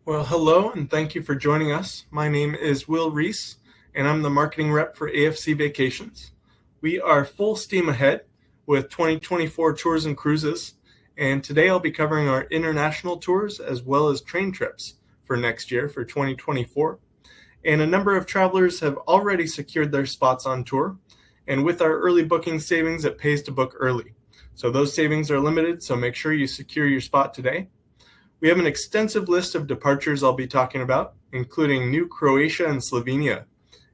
Well, hello, and thank you for joining us. My name is Will Reece, and I'm the marketing rep for AFC Vacations. We are full steam ahead with 2024 tours and cruises, and today I'll be covering our international tours as well as train trips for next year for 2024. And a number of travelers have already secured their spots on tour, and with our early booking savings, it pays to book early. So those savings are limited, so make sure you secure your spot today. We have an extensive list of departures I'll be talking about, including New Croatia and Slovenia.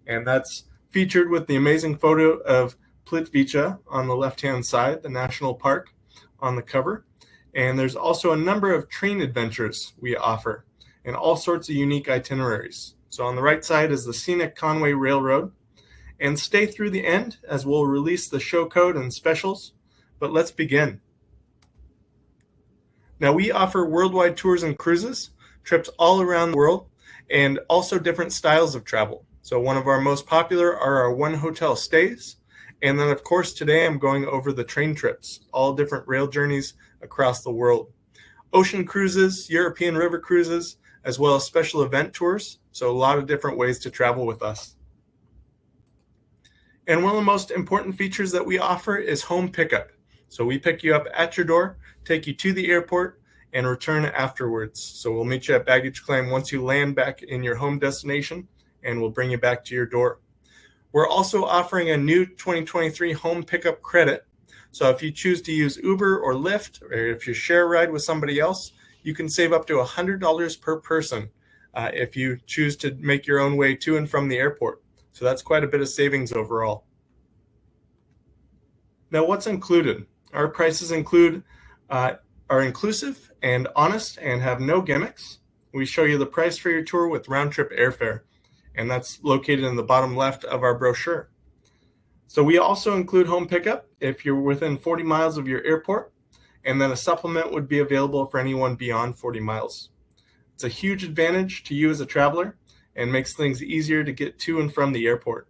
And that's featured with the amazing photo of Plitvice on the left-hand side, the national park on the cover. And there's also a number of train adventures we offer and all sorts of unique itineraries. So on the right side is the scenic Conway Railroad. And stay through the end as we'll release the show code and specials. But let's begin. Now, we offer worldwide tours and cruises, trips all around the world, and also different styles of travel. So one of our most popular are our one hotel stays. And then, of course, today I'm going over the train trips, all different rail journeys across the world. Ocean cruises, European river cruises, as well as special event tours. So a lot of different ways to travel with us. And one of the most important features that we offer is home pickup. So we pick you up at your door, take you to the airport, and return afterwards. So we'll meet you at baggage claim once you land back in your home destination, and we'll bring you back to your door. We're also offering a new 2023 home pickup credit. So if you choose to use Uber or Lyft, or if you share a ride with somebody else, you can save up to $100 per person if you choose to make your own way to and from the airport. So that's quite a bit of savings overall. Now, what's included? Our prices are inclusive and honest and have no gimmicks. We show you the price for your tour with round-trip airfare, and that's located in the bottom left of our brochure. So we also include home pickup if you're within 40 miles of your airport, and then a supplement would be available for anyone beyond 40 miles. It's a huge advantage to you as a traveler and makes things easier to get to and from the airport.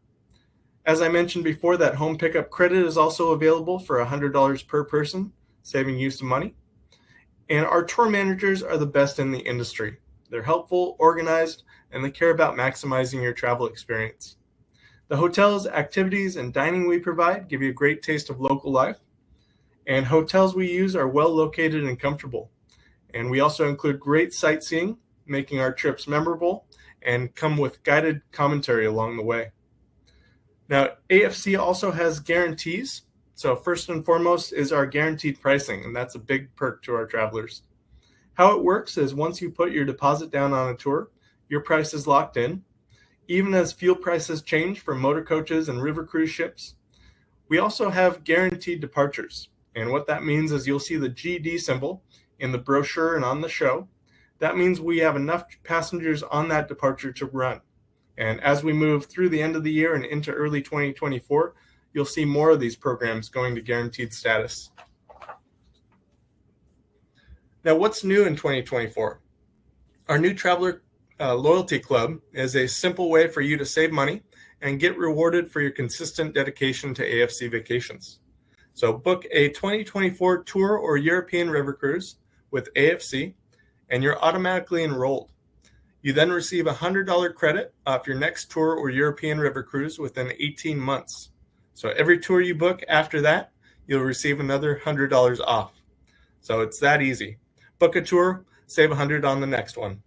As I mentioned before, that home pickup credit is also available for $100 per person, saving you some money. And our tour managers are the best in the industry. They're helpful, organized, and they care about maximizing your travel experience. The hotels, activities, and dining we provide give you a great taste of local life. And hotels we use are well located and comfortable. And we also include great sightseeing, making our trips memorable, and come with guided commentary along the way. Now, AFC also has guarantees. So first and foremost is our guaranteed pricing, and that's a big perk to our travelers. How it works is once you put your deposit down on a tour, your price is locked in. Even as fuel prices change for motor coaches and river cruise ships, we also have guaranteed departures. And what that means is you'll see the GD symbol in the brochure and on the show. That means we have enough passengers on that departure to run. And as we move through the end of the year and into early 2024, you'll see more of these programs going to guaranteed status. Now, what's new in 2024? Our new Traveler Loyalty Club is a simple way for you to save money and get rewarded for your consistent dedication to AFC Vacations. So book a 2024 tour or European river cruise with AFC, and you're automatically enrolled. You then receive a $100 credit off your next tour or European river cruise within 18 months. So every tour you book after that, you'll receive another $100 off. So it's that easy. Book a tour, save $100 on the next one.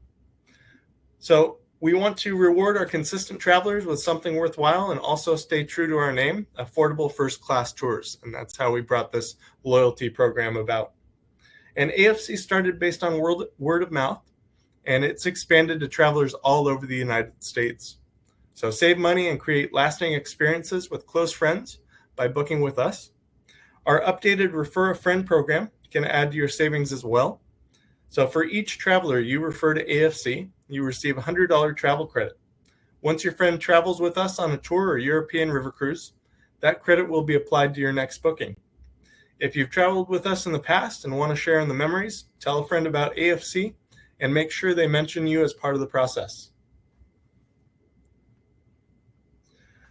So we want to reward our consistent travelers with something worthwhile and also stay true to our name, Affordable First Class Tours. And that's how we brought this loyalty program about. And AFC started based on word of mouth, and it's expanded to travelers all over the United States. So save money and create lasting experiences with close friends by booking with us. Our updated Refer a Friend program can add to your savings as well. So for each traveler you refer to AFC, you receive a $100 travel credit. Once your friend travels with us on a tour or European river cruise, that credit will be applied to your next booking. If you've traveled with us in the past and want to share in the memories, tell a friend about AFC and make sure they mention you as part of the process.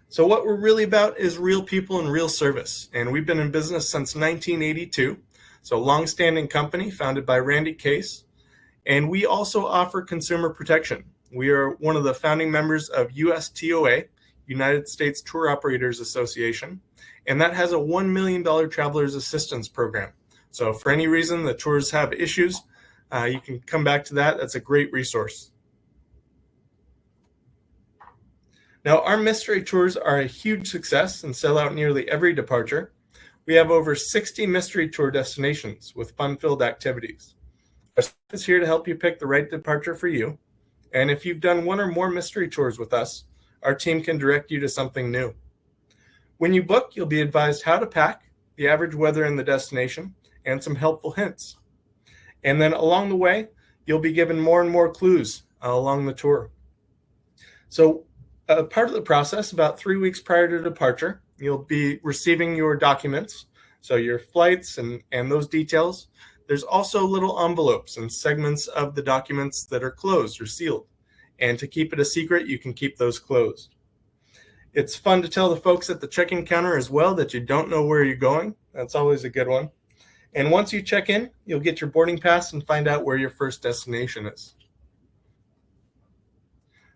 So what we're really about is real people and real service. And we've been in business since 1982. So a long-standing company founded by Randy Case. And we also offer consumer protection. We are one of the founding members of USTOA, United States Tour Operators Association, and that has a $1 million traveler's assistance program. So for any reason the tours have issues, you can come back to that. That's a great resource. Now, our mystery tours are a huge success and sell out nearly every departure. We have over 60 mystery tour destinations with fun-filled activities. Our staff is here to help you pick the right departure for you. And if you've done one or more mystery tours with us, our team can direct you to something new. When you book, you'll be advised how to pack, the average weather in the destination, and some helpful hints. And then along the way, you'll be given more and more clues along the tour. So part of the process, about 3 weeks prior to departure, you'll be receiving your documents, so your flights and those details. There's also little envelopes and segments of the documents that are closed or sealed. And to keep it a secret, you can keep those closed. It's fun to tell the folks at the check-in counter as well that you don't know where you're going. That's always a good one. And once you check in, you'll get your boarding pass and find out where your first destination is.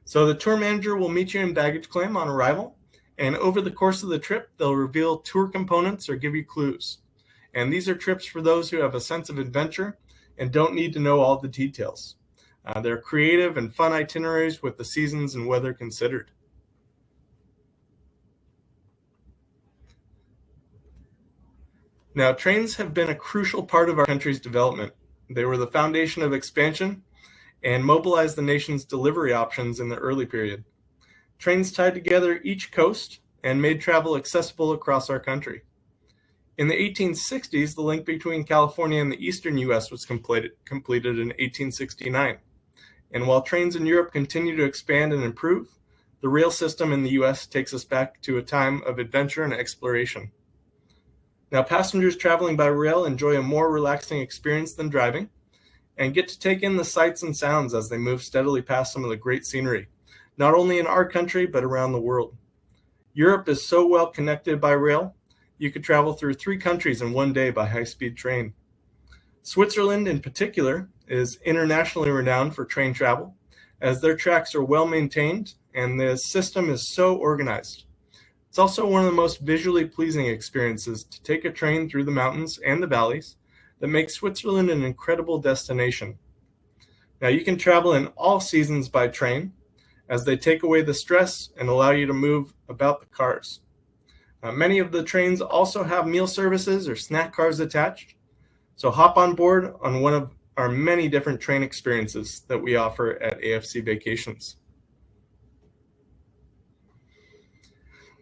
So the tour manager will meet you in baggage claim on arrival, and over the course of the trip, they'll reveal tour components or give you clues. And these are trips for those who have a sense of adventure and don't need to know all the details. They're creative and fun itineraries with the seasons and weather considered. Now, trains have been a crucial part of our country's development. They were the foundation of expansion and mobilized the nation's delivery options in the early period. Trains tied together each coast and made travel accessible across our country. In the 1860s, the link between California and the eastern U.S. was completed in 1869. And while trains in Europe continue to expand and improve, the rail system in the U.S. takes us back to a time of adventure and exploration. Now, passengers traveling by rail enjoy a more relaxing experience than driving and get to take in the sights and sounds as they move steadily past some of the great scenery, not only in our country, but around the world. Europe is so well connected by rail, you could travel through 3 countries in one day by high-speed train. Switzerland, in particular, is internationally renowned for train travel, as their tracks are well maintained and the system is so organized. It's also one of the most visually pleasing experiences to take a train through the mountains and the valleys that makes Switzerland an incredible destination. Now, you can travel in all seasons by train, as they take away the stress and allow you to move about the cars. Many of the trains also have meal services or snack cars attached, so hop on board on one of our many different train experiences that we offer at AFC Vacations.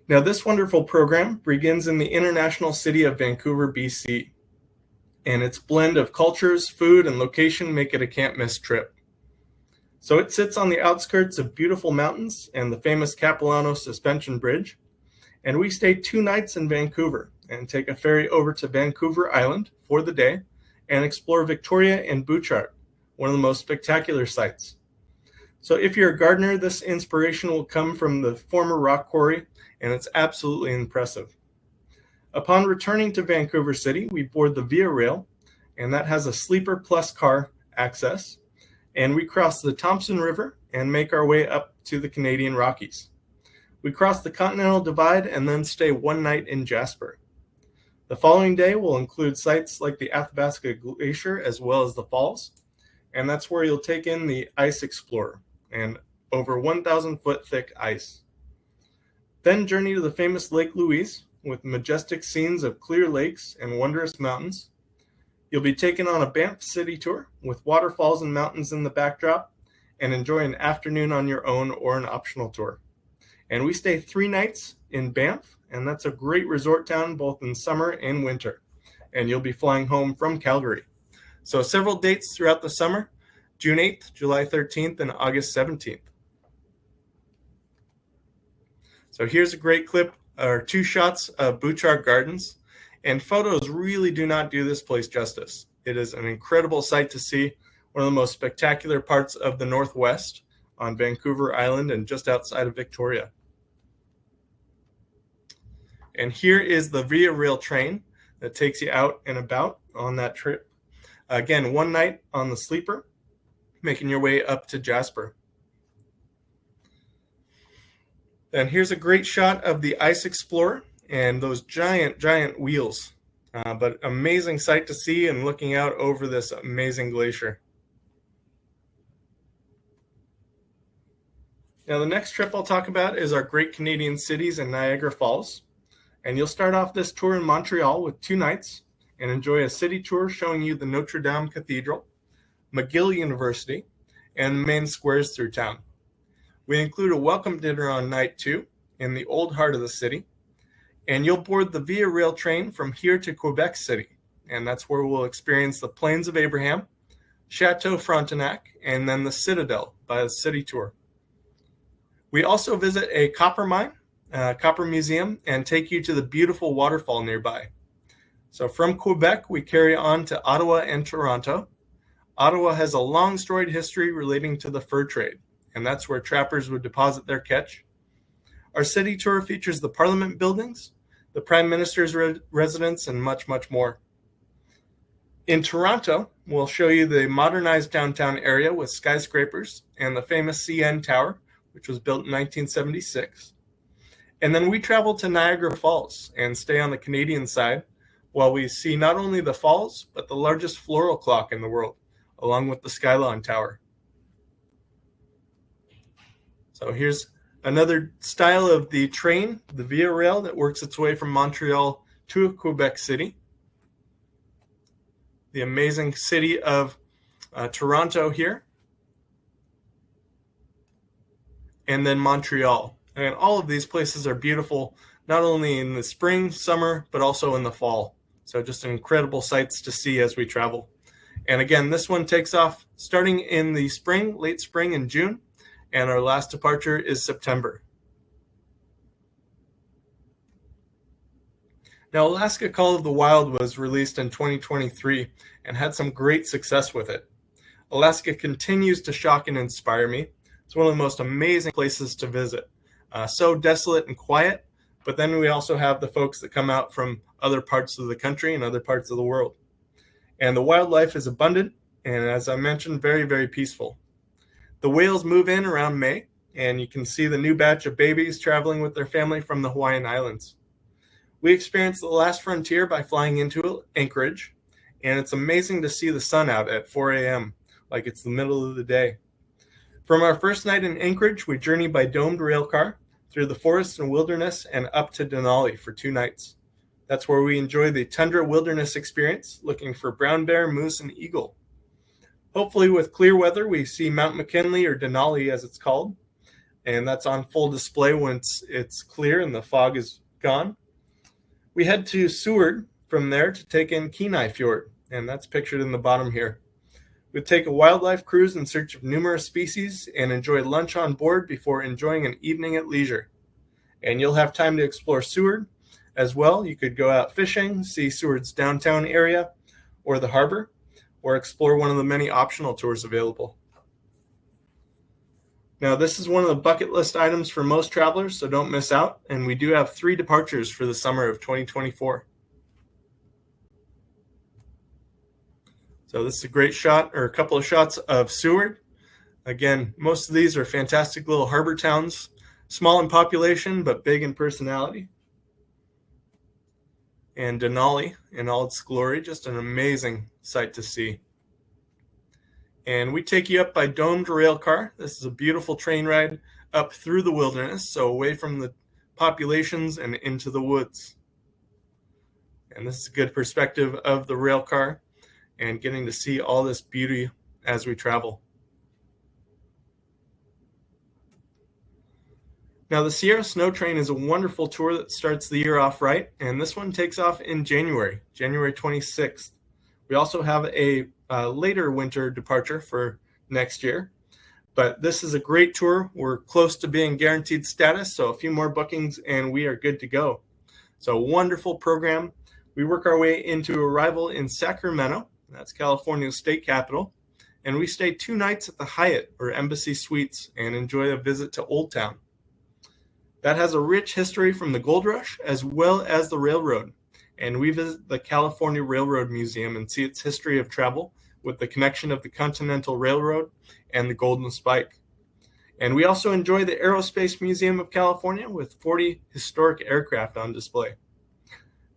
Now, this wonderful program begins in the international city of Vancouver, BC, and its blend of cultures, food, and location make it a can't-miss trip. So it sits on the outskirts of beautiful mountains and the famous Capilano Suspension Bridge, and we stay 2 nights in Vancouver and take a ferry over to Vancouver Island for the day and explore Victoria and Bouchard, one of the most spectacular sites. So if you're a gardener, this inspiration will come from the former rock quarry, and it's absolutely impressive. Upon returning to Vancouver City, we board the Via Rail, and that has a sleeper plus car access, and we cross the Thompson River and make our way up to the Canadian Rockies. We cross the Continental Divide and then stay 1 night in Jasper. The following day will include sites like the Athabasca Glacier as well as the falls, and that's where you'll take in the Ice Explorer and over 1,000 foot thick ice. Then journey to the famous Lake Louise with majestic scenes of clear lakes and wondrous mountains. You'll be taken on a Banff city tour with waterfalls and mountains in the backdrop and enjoy an afternoon on your own or an optional tour. And we stay 3 nights in Banff, and that's a great resort town both in summer and winter. And you'll be flying home from Calgary. So several dates throughout the summer, June 8th, July 13th, and August 17th. So here's a great clip, or 2 shots of Bouchard Gardens, and photos really do not do this place justice. It is an incredible sight to see, one of the most spectacular parts of the Northwest on Vancouver Island and just outside of Victoria. And here is the Via Rail train that takes you out and about on that trip. Again, 1 night on the sleeper, making your way up to Jasper. And here's a great shot of the Ice Explorer and those giant wheels. But amazing sight to see and looking out over this amazing glacier. Now the next trip I'll talk about is our Great Canadian Cities in Niagara Falls. And you'll start off this tour in Montreal with 2 nights and enjoy a city tour showing you the Notre Dame Cathedral, McGill University, and the main squares through town. We include a welcome dinner on night 2 in the old heart of the city, and you'll board the Via Rail train from here to Quebec City, and that's where we'll experience the Plains of Abraham, Chateau Frontenac, and then the Citadel by the city tour. We also visit a copper mine, copper museum, and take you to the beautiful waterfall nearby. So from Quebec, we carry on to Ottawa and Toronto. Ottawa has a long storied history relating to the fur trade, and that's where trappers would deposit their catch. Our city tour features the Parliament buildings, the Prime Minister's residence, and much more. In Toronto, we'll show you the modernized downtown area with skyscrapers and the famous CN Tower, which was built in 1976. And then we travel to Niagara Falls and stay on the Canadian side while we see not only the falls, but the largest floral clock in the world, along with the Skylon Tower. So here's another style of the train, the Via Rail, that works its way from Montreal to Quebec City. The amazing city of Toronto here. And then Montreal. And all of these places are beautiful, not only in the spring, summer, but also in the fall. So just incredible sights to see as we travel. And again, this one takes off starting in the spring, late spring in June, and our last departure is September. Now, Alaska Call of the Wild was released in 2023 and had some great success with it. Alaska continues to shock and inspire me. It's one of the most amazing places to visit. So desolate and quiet, but then we also have the folks that come out from other parts of the country and other parts of the world. And the wildlife is abundant, and as I mentioned, very peaceful. The whales move in around May, and you can see the new batch of babies traveling with their family from the Hawaiian Islands. We experienced the last frontier by flying into Anchorage, and it's amazing to see the sun out at 4 a.m., like it's the middle of the day. From our first night in Anchorage, we journeyed by domed rail car through the forest and wilderness and up to Denali for 2 nights. That's where we enjoy the tundra wilderness experience, looking for brown bear, moose, and eagle. Hopefully with clear weather, we see Mount McKinley, or Denali as it's called, and that's on full display once it's clear and the fog is gone. We head to Seward from there to take in Kenai Fjord, and that's pictured in the bottom here. We take a wildlife cruise in search of numerous species and enjoy lunch on board before enjoying an evening at leisure. And you'll have time to explore Seward as well. You could go out fishing, see Seward's downtown area or the harbor, or explore one of the many optional tours available. Now, this is one of the bucket list items for most travelers, so don't miss out. And we do have 3 departures for the summer of 2024. So this is a great shot, or a couple of shots of Seward. Again, most of these are fantastic little harbor towns, small in population, but big in personality. And Denali in all its glory, just an amazing sight to see. And we take you up by domed rail car. This is a beautiful train ride up through the wilderness, so away from the populations and into the woods. And this is a good perspective of the rail car and getting to see all this beauty as we travel. Now, the Sierra Snow Train is a wonderful tour that starts the year off right, and this one takes off in January 26th. We also have a later winter departure for next year, but this is a great tour. We're close to being guaranteed status, so a few more bookings and we are good to go. So wonderful program. We work our way into arrival in Sacramento, that's California's state capital, and we stay 2 nights at the Hyatt, or Embassy Suites, and enjoy a visit to Old Town. That has a rich history from the gold rush as well as the railroad, and we visit the California Railroad Museum and see its history of travel with the connection of the Continental Railroad and the Golden Spike. And we also enjoy the Aerospace Museum of California with 40 historic aircraft on display.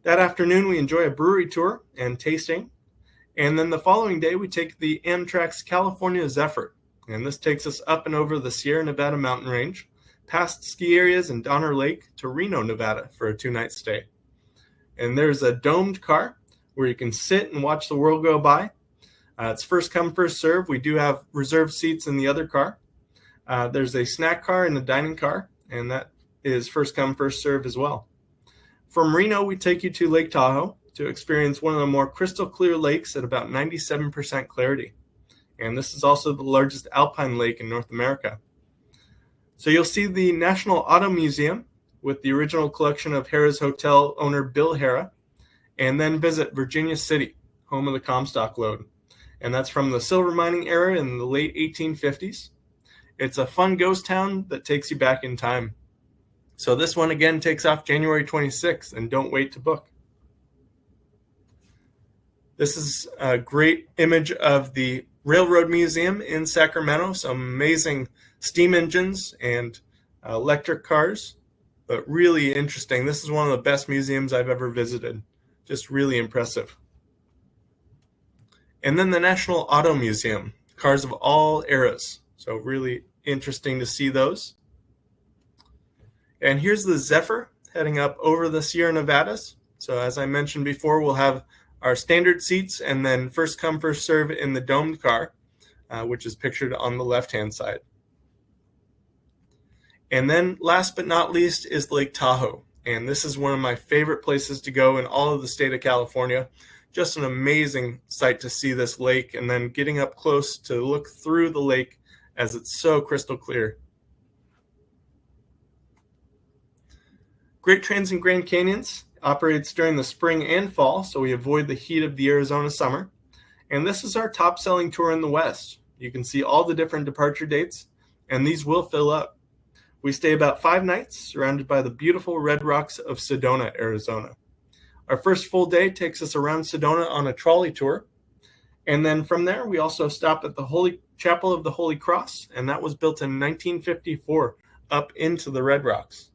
That afternoon, we enjoy a brewery tour and tasting. And then the following day, we take the Amtrak's California Zephyr. And this takes us up and over the Sierra Nevada mountain range, past ski areas in Donner Lake to Reno, Nevada for a 2-night stay. And there's a domed car where you can sit and watch the world go by. It's first come, first serve. We do have reserved seats in the other car. There's a snack car and a dining car, and that is first come, first serve as well. From Reno, we take you to Lake Tahoe to experience one of the more crystal clear lakes at about 97% clarity. And this is also the largest alpine lake in North America. So you'll see the National Auto Museum with the original collection of Harrah's Hotel owner Bill Harrah, and then visit Virginia City, home of the Comstock Lode. And that's from the silver mining era in the late 1850s. It's a fun ghost town that takes you back in time. So this one again takes off January 26th, and don't wait to book. This is a great image of the Railroad Museum in Sacramento. Some amazing steam engines and electric cars, but really interesting. This is one of the best museums I've ever visited. Just really impressive. And then the National Auto Museum, cars of all eras. So really interesting to see those. And here's the Zephyr heading up over the Sierra Nevadas. So as I mentioned before, we'll have our standard seats and then first come, first serve in the domed car, which is pictured on the left-hand side. And then last but not least is Lake Tahoe. And this is one of my favorite places to go in all of the state of California. Just an amazing sight to see this lake and then getting up close to look through the lake as it's so crystal clear. Great Trains and Grand Canyons operates during the spring and fall, so we avoid the heat of the Arizona summer. And this is our top-selling tour in the West. You can see all the different departure dates, and these will fill up. We stay about 5 nights, surrounded by the beautiful red rocks of Sedona, Arizona. Our first full day takes us around Sedona on a trolley tour. And then from there, we also stop at the Holy Chapel of the Holy Cross, and that was built in 1954 up into the Red Rocks.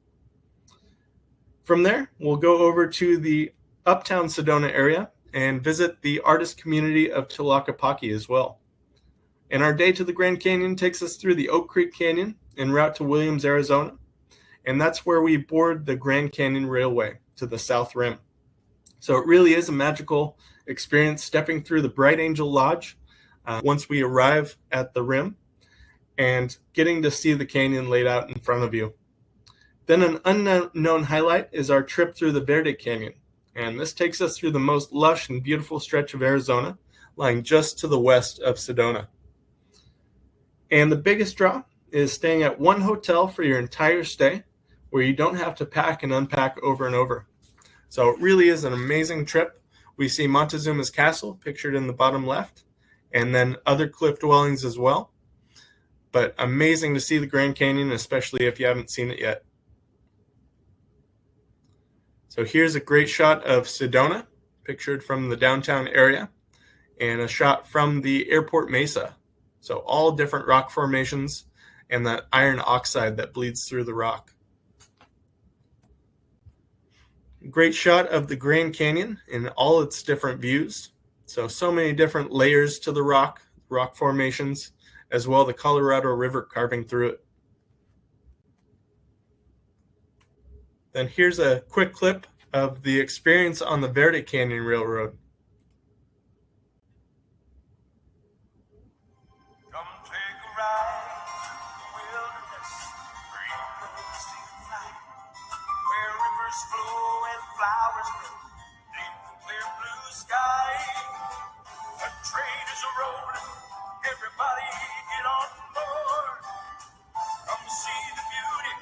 From there, we'll go over to the uptown Sedona area and visit the artist community of Tlaquepaque as well. And our day to the Grand Canyon takes us through the Oak Creek Canyon en route to Williams, Arizona. And that's where we board the Grand Canyon Railway to the South Rim. So it really is a magical experience stepping through the Bright Angel Lodge once we arrive at the rim and getting to see the canyon laid out in front of you. Then an unknown highlight is our trip through the Verde Canyon. And this takes us through the most lush and beautiful stretch of Arizona, lying just to the west of Sedona. And the biggest draw is staying at one hotel for your entire stay, where you don't have to pack and unpack over and over. So it really is an amazing trip. We see Montezuma's Castle pictured in the bottom left, and then other cliff dwellings as well. But amazing to see the Grand Canyon, especially if you haven't seen it yet. So here's a great shot of Sedona, pictured from the downtown area, and a shot from the airport mesa. So all different rock formations and that iron oxide that bleeds through the rock. Great shot of the Grand Canyon in all its different views. So many different layers to the rock formations, as well the Colorado River carving through it. Then here's a quick clip of the experience on the Verde Canyon Railroad. Come take a ride through the wilderness, green roads take flight, where rivers flow and flowers grow, beneath the clear blue sky. A train is a road, everybody get on board. Come see the beauty,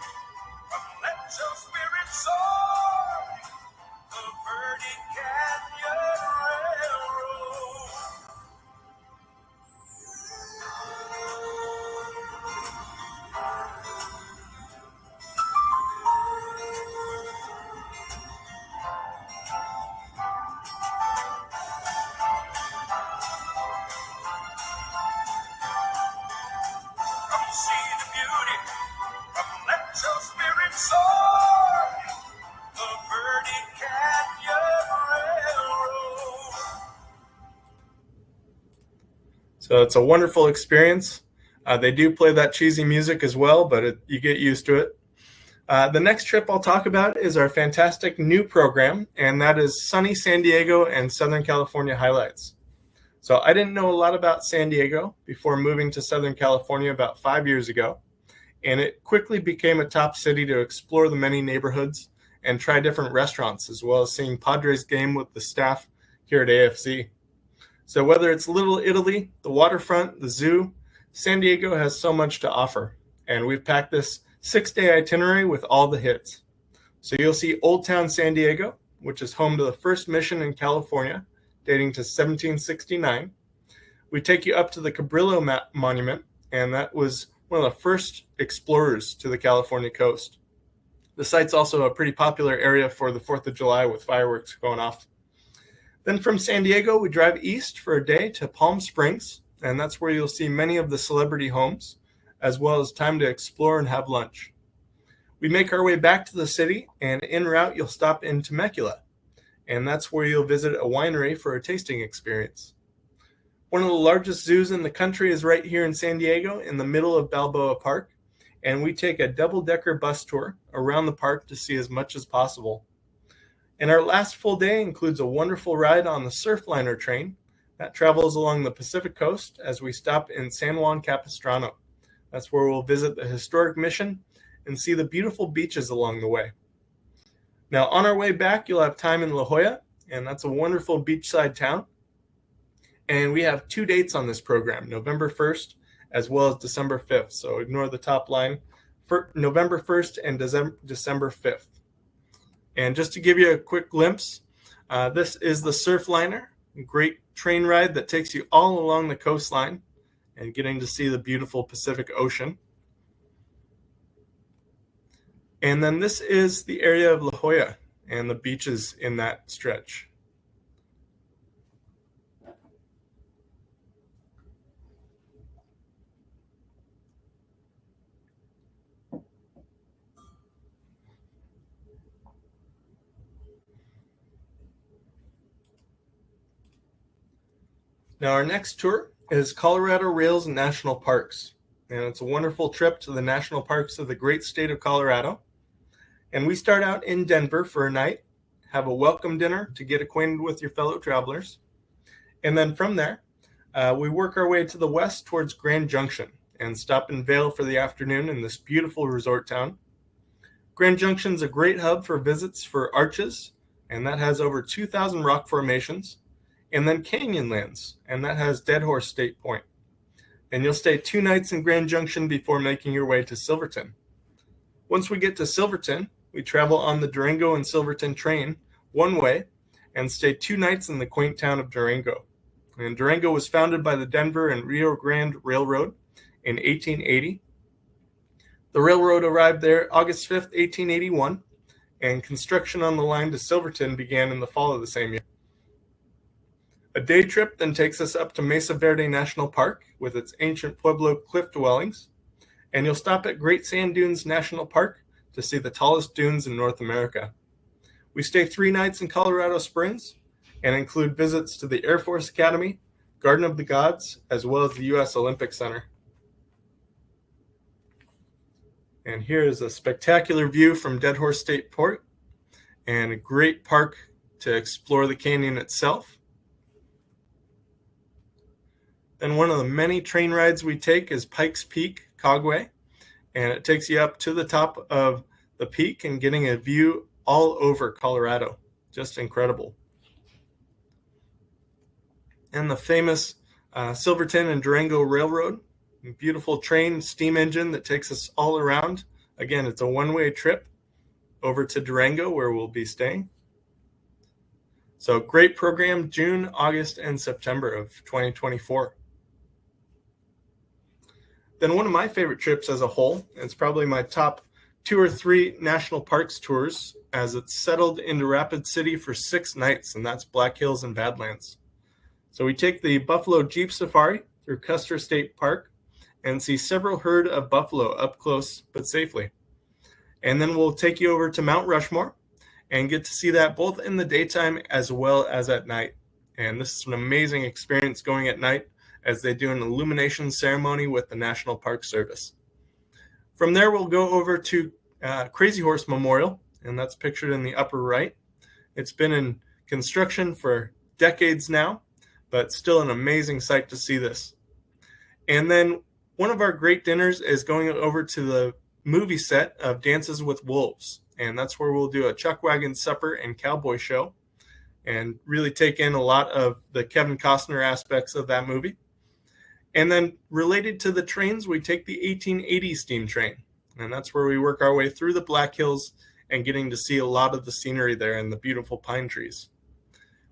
come let your spirit soar. The Verde Canyon Railroad. So it's a wonderful experience. They do play that cheesy music as well, but you get used to it. The next trip I'll talk about is our fantastic new program, and that is sunny San Diego and Southern California highlights. So I didn't know a lot about San Diego before moving to Southern California about 5 years ago, and it quickly became a top city to explore the many neighborhoods and try different restaurants, as well as seeing Padres game with the staff here at AFC. So whether it's Little Italy, the waterfront, the zoo, San Diego has so much to offer, and we've packed this 6-day itinerary with all the hits. So you'll see Old Town San Diego, which is home to the first mission in California, dating to 1769. We take you up to the Cabrillo Monument, and that was one of the first explorers to the California coast. The site's also a pretty popular area for the 4th of July with fireworks going off. Then from San Diego, we drive east for a day to Palm Springs, and that's where you'll see many of the celebrity homes, as well as time to explore and have lunch. We make our way back to the city, and en route you'll stop in Temecula, and that's where you'll visit a winery for a tasting experience. One of the largest zoos in the country is right here in San Diego in the middle of Balboa Park, and we take a double-decker bus tour around the park to see as much as possible. And our last full day includes a wonderful ride on the Surfliner train that travels along the Pacific coast as we stop in San Juan Capistrano. That's where we'll visit the historic mission and see the beautiful beaches along the way. Now, on our way back, you'll have time in La Jolla, and that's a wonderful beachside town. And we have 2 dates on this program, November 1st as well as December 5th. So ignore the top line, for November 1st and December 5th. And just to give you a quick glimpse, this is the Surfliner, a great train ride that takes you all along the coastline and getting to see the beautiful Pacific Ocean. And then this is the area of La Jolla and the beaches in that stretch. Now our next tour is Colorado Rails National Parks. And it's a wonderful trip to the national parks of the great state of Colorado. And we start out in Denver for a night, have a welcome dinner to get acquainted with your fellow travelers. And then from there, we work our way to the west towards Grand Junction and stop in Vail for the afternoon in this beautiful resort town. Grand Junction's a great hub for visits for arches, and that has over 2,000 rock formations. And then Canyonlands, and that has Dead Horse State Point. And you'll stay 2 nights in Grand Junction before making your way to Silverton. Once we get to Silverton, we travel on the Durango and Silverton train one way and stay 2 nights in the quaint town of Durango. And Durango was founded by the Denver and Rio Grande Railroad in 1880. The railroad arrived there August 5th, 1881, and construction on the line to Silverton began in the fall of the same year. A day trip then takes us up to Mesa Verde National Park with its ancient Pueblo cliff dwellings, and you'll stop at Great Sand Dunes National Park to see the tallest dunes in North America. We stay 3 nights in Colorado Springs and include visits to the Air Force Academy, Garden of the Gods, as well as the U.S. Olympic Center. And here is a spectacular view from Dead Horse State Port and a great park to explore the canyon itself. Then one of the many train rides we take is Pikes Peak Cogway, and it takes you up to the top of the peak and getting a view all over Colorado. Just incredible. And the famous Silverton and Durango Railroad, a beautiful train steam engine that takes us all around. Again, it's a one-way trip over to Durango where we'll be staying. So great program, June, August, and September of 2024. Then one of my favorite trips as a whole, it's probably my top 2 or 3 national parks tours, as it's settled into Rapid City for 6 nights, and that's Black Hills and Badlands. So we take the Buffalo Jeep Safari through Custer State Park and see several herd of buffalo up close but safely. And then we'll take you over to Mount Rushmore and get to see that both in the daytime as well as at night. And this is an amazing experience going at night as they do an illumination ceremony with the National Park Service. From there, we'll go over to Crazy Horse Memorial, and that's pictured in the upper right. It's been in construction for decades now, but still an amazing sight to see this. And then one of our great dinners is going over to the movie set of Dances with Wolves, and that's where we'll do a chuck wagon supper and cowboy show and really take in a lot of the Kevin Costner aspects of that movie. And then related to the trains, we take the 1880 steam train, and that's where we work our way through the Black Hills and getting to see a lot of the scenery there and the beautiful pine trees.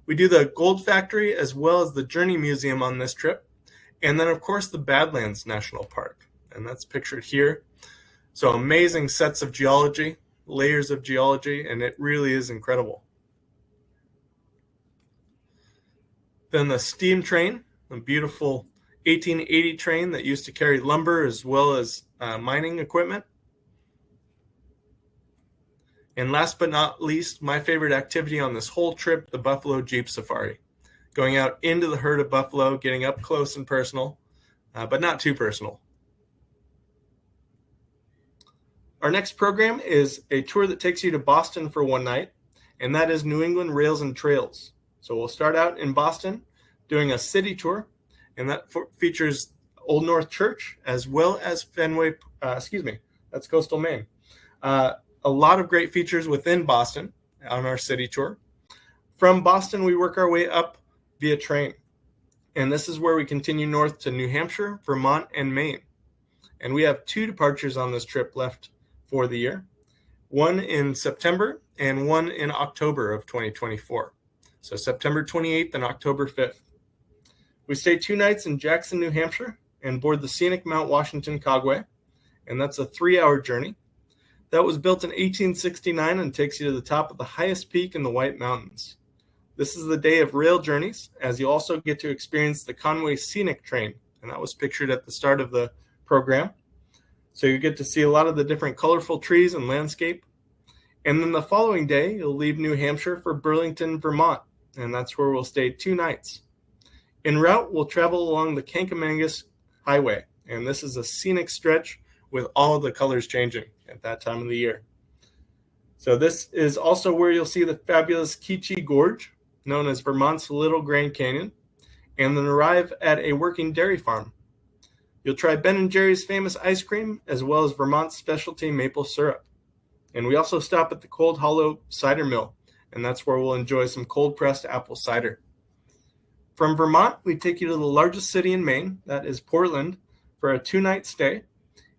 We do the Gold Factory as well as the Journey Museum on this trip, and then of course the Badlands National Park, and that's pictured here. So amazing sets of geology, layers of geology, and it really is incredible. Then the steam train, a beautiful 1880 train that used to carry lumber as well as mining equipment. And last but not least, my favorite activity on this whole trip, the Buffalo Jeep Safari. Going out into the herd of buffalo, getting up close and personal, but not too personal. Our next program is a tour that takes you to Boston for one night, and that is New England Rails and Trails. So we'll start out in Boston doing a city tour, and that features Old North Church as well as Fenway, that's coastal Maine. A lot of great features within Boston on our city tour. From Boston, we work our way up via train, and this is where we continue north to New Hampshire, Vermont, and Maine. And we have 2 departures on this trip left for the year, one in September and one in October of 2024. So September 28th and October 5th. We stay 2 nights in Jackson, New Hampshire, and board the scenic Mount Washington Causeway, and that's a 3-hour journey. That was built in 1869 and takes you to the top of the highest peak in the White Mountains. This is the day of rail journeys, as you also get to experience the Conway Scenic Train, and that was pictured at the start of the program. So you get to see a lot of the different colorful trees and landscape. And then the following day, you'll leave New Hampshire for Burlington, Vermont, and that's where we'll stay 2 nights. En route, we'll travel along the Kankamangas Highway, and this is a scenic stretch with all the colors changing at that time of the year. So this is also where you'll see the fabulous Keechee Gorge, known as Vermont's Little Grand Canyon, and then arrive at a working dairy farm. You'll try Ben & Jerry's famous ice cream, as well as Vermont's specialty maple syrup. And we also stop at the Cold Hollow Cider Mill, and that's where we'll enjoy some cold-pressed apple cider. From Vermont, we take you to the largest city in Maine, that is Portland, for a 2-night stay.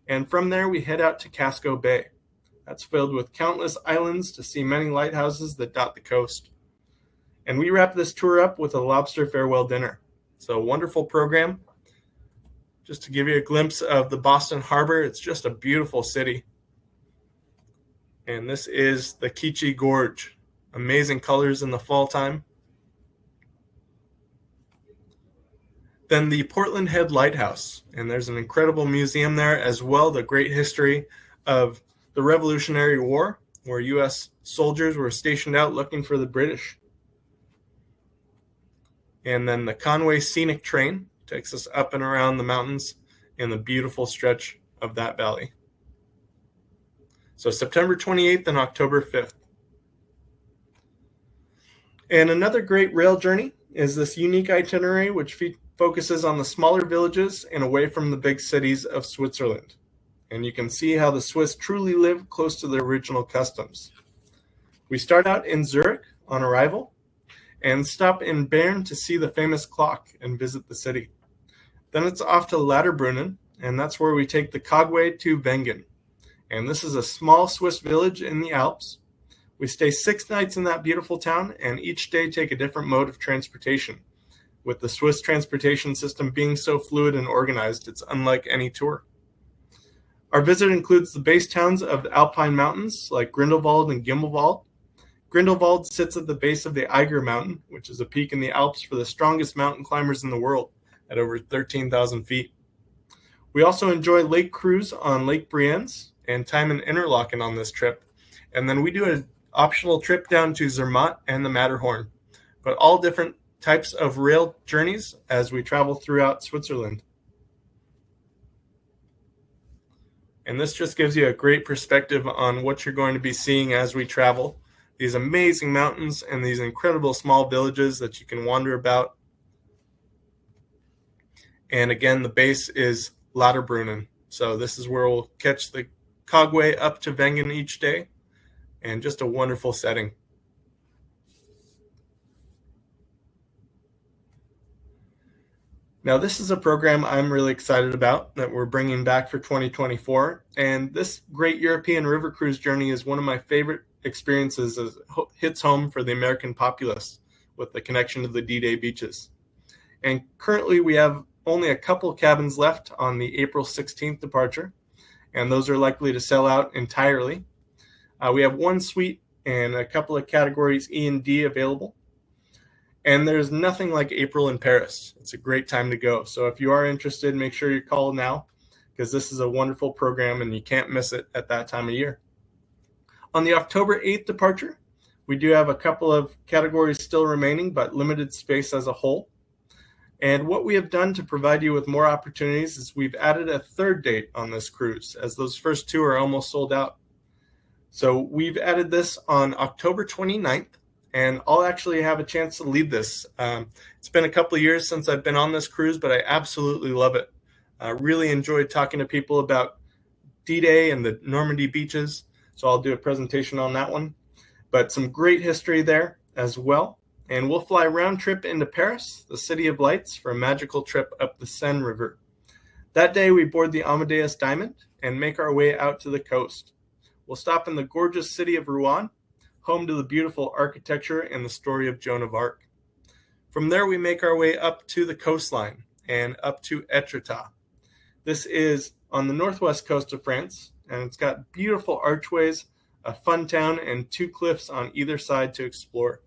And from there, we head out to Casco Bay. That's filled with countless islands to see many lighthouses that dot the coast. And we wrap this tour up with a lobster farewell dinner. So a wonderful program. Just to give you a glimpse of the Boston Harbor, it's just a beautiful city. And this is the Keechee Gorge. Amazing colors in the fall time. Then the Portland Head Lighthouse, and there's an incredible museum there as well, the great history of the Revolutionary War, where U.S. soldiers were stationed out looking for the British. And then the Conway Scenic Train takes us up and around the mountains in the beautiful stretch of that valley. So September 28th and October 5th. And another great rail journey is this unique itinerary, which focuses on the smaller villages and away from the big cities of Switzerland. And you can see how the Swiss truly live close to their original customs. We start out in Zurich on arrival and stop in Bern to see the famous clock and visit the city. Then it's off to Lauterbrunnen, and that's where we take the Causeway to Wengen. And this is a small Swiss village in the Alps. We stay 6 nights in that beautiful town, and each day take a different mode of transportation. With the Swiss transportation system being so fluid and organized, it's unlike any tour. Our visit includes the base towns of the Alpine Mountains, like Grindelwald and Gimmelwald. Grindelwald sits at the base of the Eiger Mountain, which is a peak in the Alps for the strongest mountain climbers in the world, at over 13,000 feet. We also enjoy lake cruise on Lake Brienz and time in Interlaken on this trip. And then we do an optional trip down to Zermatt and the Matterhorn, but all different types of rail journeys as we travel throughout Switzerland. And this just gives you a great perspective on what you're going to be seeing as we travel. These amazing mountains and these incredible small villages that you can wander about. And again, the base is Lauterbrunnen. So this is where we'll catch the Cogway up to Wengen each day, and just a wonderful setting. Now, this is a program I'm really excited about that we're bringing back for 2024. And this great European river cruise journey is one of my favorite experiences as it hits home for the American populace with the connection to the D-Day beaches. And currently we have only a couple cabins left on the April 16th departure, and those are likely to sell out entirely. We have one suite and a couple of categories E and D available. And there's nothing like April in Paris. It's a great time to go. So if you are interested, make sure you call now, because this is a wonderful program and you can't miss it at that time of year. On the October 8th departure, we do have a couple of categories still remaining, but limited space as a whole. And what we have done to provide you with more opportunities is we've added a third date on this cruise, as those first two are almost sold out. So we've added this on October 29th. And I'll actually have a chance to lead this. It's been a couple of years since I've been on this cruise, but I absolutely love it. I really enjoyed talking to people about D-Day and the Normandy beaches, so I'll do a presentation on that one. But some great history there as well. And we'll fly round trip into Paris, the City of Lights, for a magical trip up the Seine River. That day, we board the Amadeus Diamond and make our way out to the coast. We'll stop in the gorgeous city of Rouen, home to the beautiful architecture and the story of Joan of Arc. From there, we make our way up to the coastline and up to Étretat. This is on the northwest coast of France, and it's got beautiful archways, a fun town, and two cliffs on either side to explore.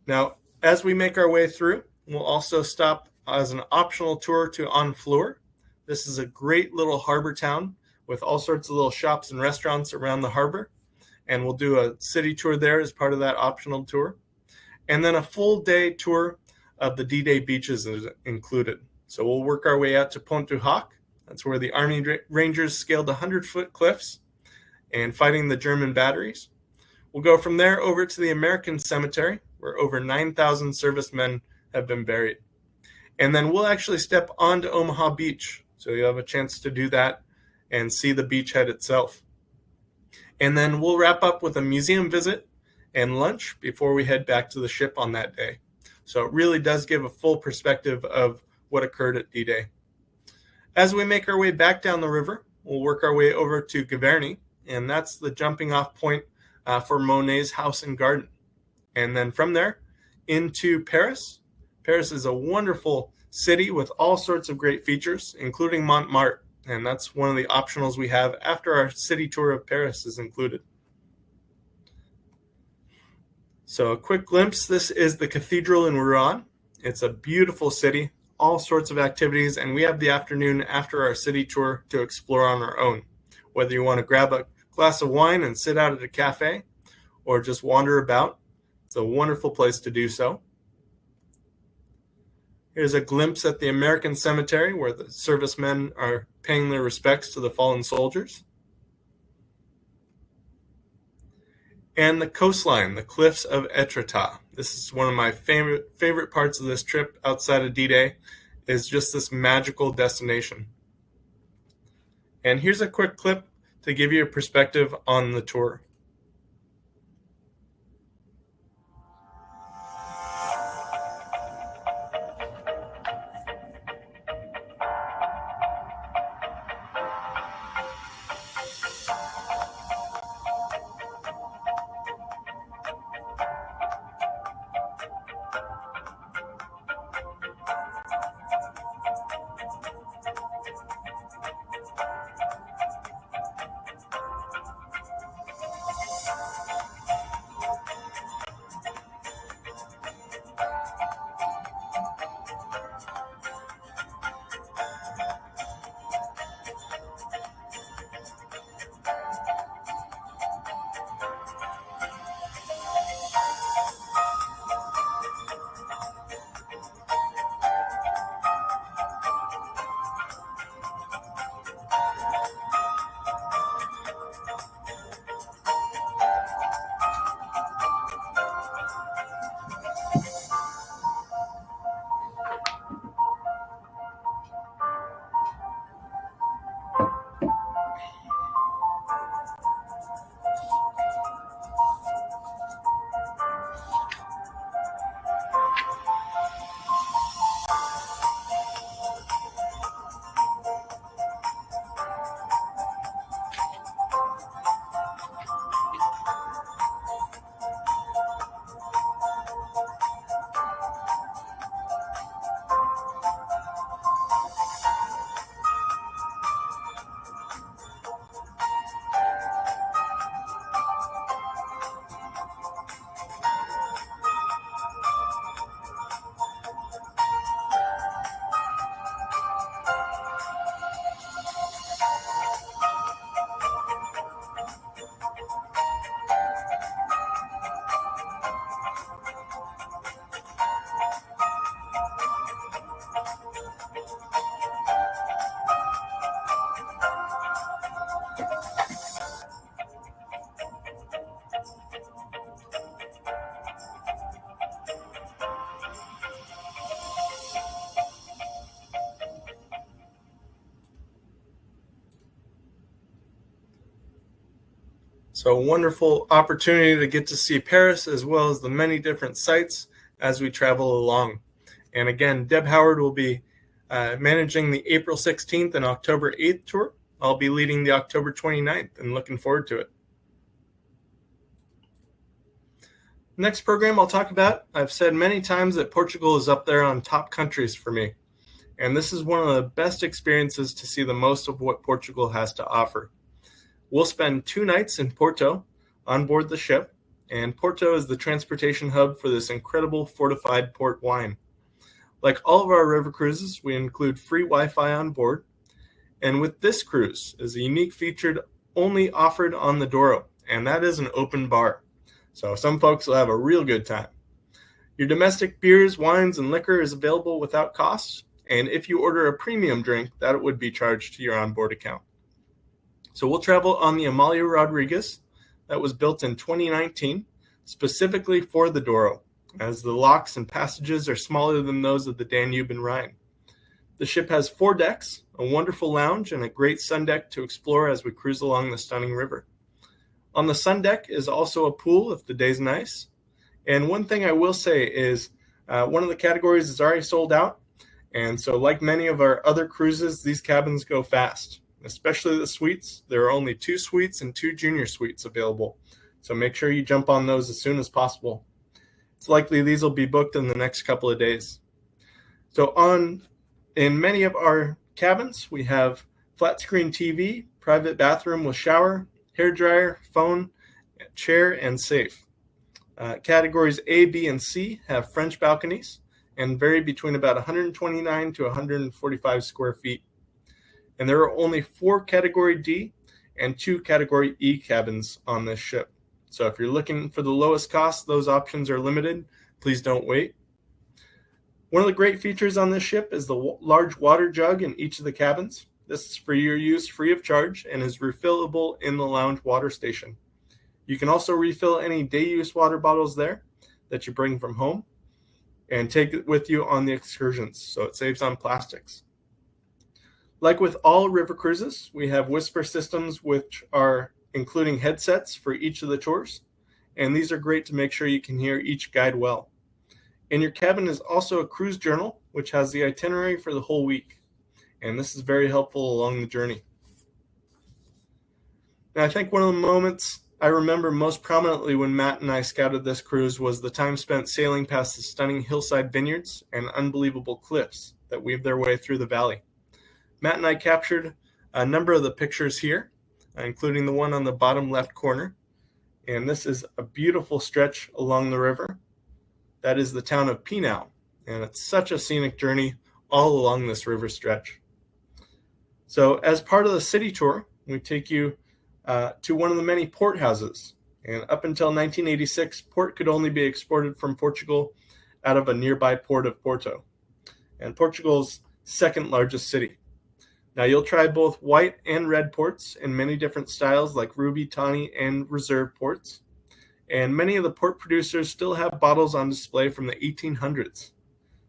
Now, as we make our way through, we'll also stop as an optional tour to Honfleur. This is a great little harbor town with all sorts of little shops and restaurants around the harbor. And we'll do a city tour there as part of that optional tour. And then a full day tour of the D-Day beaches is included. So we'll work our way out to Pont du Hoc. That's where the Army Rangers scaled 100-foot cliffs and fighting the German batteries. We'll go from there over to the American Cemetery, where over 9,000 servicemen have been buried. And then we'll actually step onto Omaha Beach. So you'll have a chance to do that and see the beachhead itself. And then we'll wrap up with a museum visit and lunch before we head back to the ship on that day. So it really does give a full perspective of what occurred at D-Day. As we make our way back down the river, we'll work our way over to Giverny, and that's the jumping off point for Monet's house and garden. And then from there into Paris. Paris is a wonderful city with all sorts of great features, including Montmartre. And that's one of the optionals we have after our city tour of Paris is included. So a quick glimpse, this is the cathedral in Rouen. It's a beautiful city, all sorts of activities, and we have the afternoon after our city tour to explore on our own. Whether you want to grab a glass of wine and sit out at a cafe or just wander about, it's a wonderful place to do so. Here's a glimpse at the American Cemetery where the servicemen are paying their respects to the fallen soldiers. And the coastline, the cliffs of Étretat. This is one of my favorite parts of this trip outside of D-Day, is just this magical destination. And here's a quick clip to give you a perspective on the tour. So a wonderful opportunity to get to see Paris as well as the many different sites as we travel along. And again, Deb Howard will be managing the April 16th and October 8th tour. I'll be leading the October 29th and looking forward to it. Next program I'll talk about, I've said many times that Portugal is up there on top countries for me. And this is one of the best experiences to see the most of what Portugal has to offer. We'll spend 2 nights in Porto on board the ship, and Porto is the transportation hub for this incredible fortified port wine. Like all of our river cruises, we include free Wi-Fi on board, and with this cruise is a unique feature only offered on the Douro, and that is an open bar. So some folks will have a real good time. Your domestic beers, wines, and liquor is available without cost, and if you order a premium drink, that would be charged to your onboard account. So we'll travel on the Amalia Rodrigues that was built in 2019 specifically for the Douro, as the locks and passages are smaller than those of the Danube and Rhine. The ship has 4 decks, a wonderful lounge, and a great sun deck to explore as we cruise along the stunning river. On the sun deck is also a pool if the day's nice. And one thing I will say is one of the categories is already sold out. And so like many of our other cruises, these cabins go fast. Especially the suites. There are only 2 suites and 2 junior suites available. So make sure you jump on those as soon as possible. It's likely these will be booked in the next couple of days. So in many of our cabins, we have flat screen TV, private bathroom with shower, hair dryer, phone, chair, and safe. Categories A, B, and C have French balconies and vary between about 129 to 145 square feet. And there are only 4 Category D and 2 Category E cabins on this ship. So if you're looking for the lowest cost, those options are limited. Please don't wait. One of the great features on this ship is the large water jug in each of the cabins. This is for your use free of charge and is refillable in the lounge water station. You can also refill any day-use water bottles there that you bring from home and take it with you on the excursions, so it saves on plastics. Like with all river cruises, we have whisper systems which are including headsets for each of the tours, and these are great to make sure you can hear each guide well. In your cabin is also a cruise journal, which has the itinerary for the whole week, and this is very helpful along the journey. Now, I think one of the moments I remember most prominently when Matt and I scouted this cruise was the time spent sailing past the stunning hillside vineyards and unbelievable cliffs that weave their way through the valley. Matt and I captured a number of the pictures here, including the one on the bottom left corner. And this is a beautiful stretch along the river. That is the town of Pinau. And it's such a scenic journey all along this river stretch. So as part of the city tour, we take you to one of the many port houses. And up until 1986, port could only be exported from Portugal out of a nearby port of Porto, and Portugal's second largest city. Now you'll try both white and red ports in many different styles like ruby, tawny, and reserve ports. And many of the port producers still have bottles on display from the 1800s.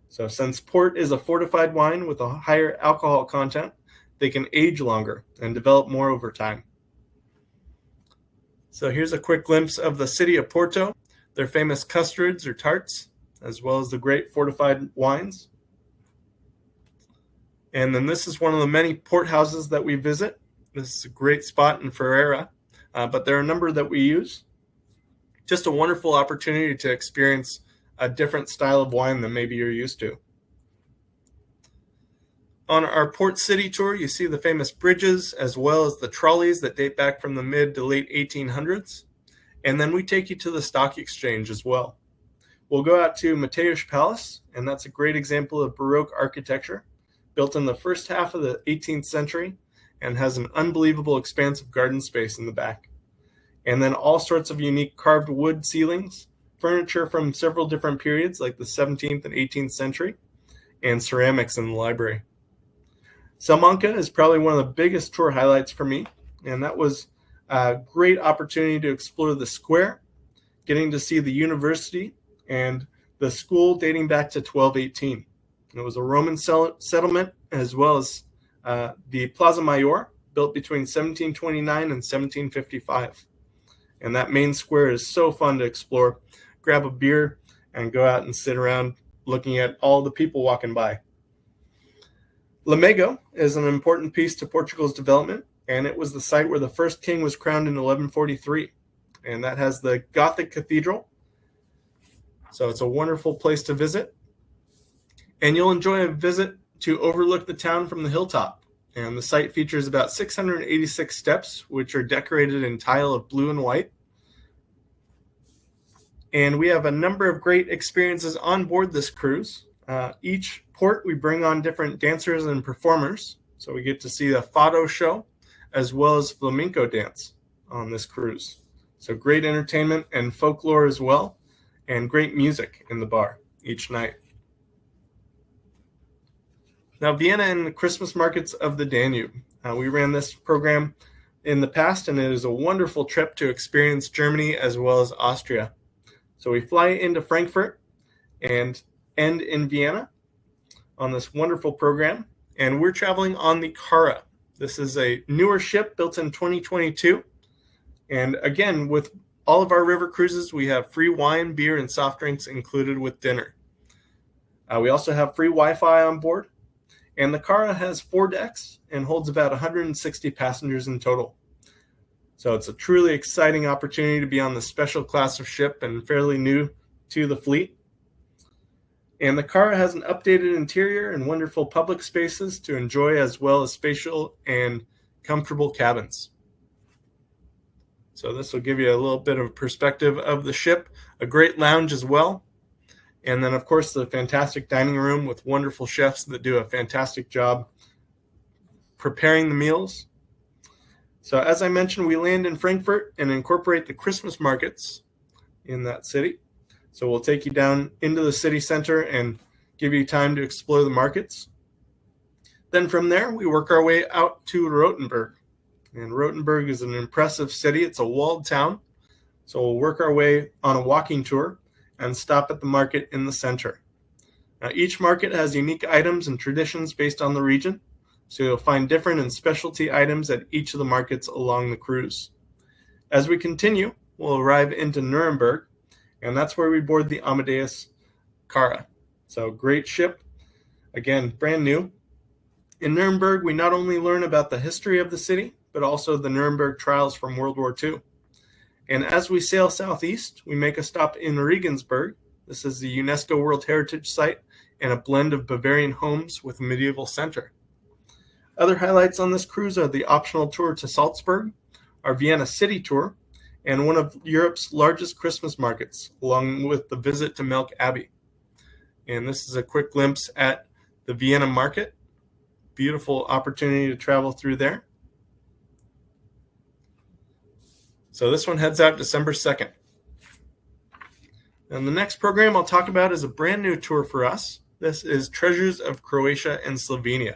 So since port is a fortified wine with a higher alcohol content, they can age longer and develop more over time. So here's a quick glimpse of the city of Porto, their famous custards or tarts, as well as the great fortified wines. And then this is one of the many port houses that we visit. This is a great spot in Ferreira, but there are a number that we use. Just a wonderful opportunity to experience a different style of wine than maybe you're used to. On our port city tour, you see the famous bridges as well as the trolleys that date back from the mid to late 1800s. And then we take you to the stock exchange as well. We'll go out to Mateus Palace, and that's a great example of Baroque architecture, built in the first half of the 18th century and has an unbelievable expansive garden space in the back. And then all sorts of unique carved wood ceilings, furniture from several different periods like the 17th and 18th century, and ceramics in the library. Salamanca is probably one of the biggest tour highlights for me, and that was a great opportunity to explore the square, getting to see the university and the school dating back to 1218. It was a Roman settlement as well as the Plaza Mayor, built between 1729 and 1755. And that main square is so fun to explore. Grab a beer and go out and sit around looking at all the people walking by. Lamego is an important piece to Portugal's development, and it was the site where the first king was crowned in 1143. And that has the Gothic cathedral. So it's a wonderful place to visit. And you'll enjoy a visit to overlook the town from the hilltop. And the site features about 686 steps, which are decorated in tile of blue and white. And we have a number of great experiences on board this cruise. Each port, we bring on different dancers and performers. So we get to see the fado show as well as flamenco dance on this cruise. So great entertainment and folklore as well, and great music in the bar each night. Now, Vienna and the Christmas markets of the Danube. We ran this program in the past, and it is a wonderful trip to experience Germany as well as Austria. So we fly into Frankfurt and end in Vienna on this wonderful program, and we're traveling on the Cara. This is a newer ship built in 2022, and again, with all of our river cruises, we have free wine, beer, and soft drinks included with dinner. We also have free Wi-Fi on board. And the Cara has 4 decks and holds about 160 passengers in total. So it's a truly exciting opportunity to be on this special class of ship and fairly new to the fleet. And the Cara has an updated interior and wonderful public spaces to enjoy, as well as spatial and comfortable cabins. So this will give you a little bit of perspective of the ship, a great lounge as well. And then, of course, the fantastic dining room with wonderful chefs that do a fantastic job preparing the meals. So as I mentioned, we land in Frankfurt and incorporate the Christmas markets in that city. So we'll take you down into the city center and give you time to explore the markets. Then from there, we work our way out to Rothenburg. And Rothenburg is an impressive city. It's a walled town. So we'll work our way on a walking tour and stop at the market in the center. Now, each market has unique items and traditions based on the region, so you'll find different and specialty items at each of the markets along the cruise. As we continue, we'll arrive into Nuremberg, and that's where we board the Amadeus Cara. So great ship, again, brand new. In Nuremberg, we not only learn about the history of the city, but also the Nuremberg trials from World War II. And as we sail southeast, we make a stop in Regensburg. This is the UNESCO World Heritage Site and a blend of Bavarian homes with a medieval center. Other highlights on this cruise are the optional tour to Salzburg, our Vienna City tour, and one of Europe's largest Christmas markets, along with the visit to Melk Abbey. And this is a quick glimpse at the Vienna market. Beautiful opportunity to travel through there. So this one heads out December 2nd. And the next program I'll talk about is a brand new tour for us. This is Treasures of Croatia and Slovenia.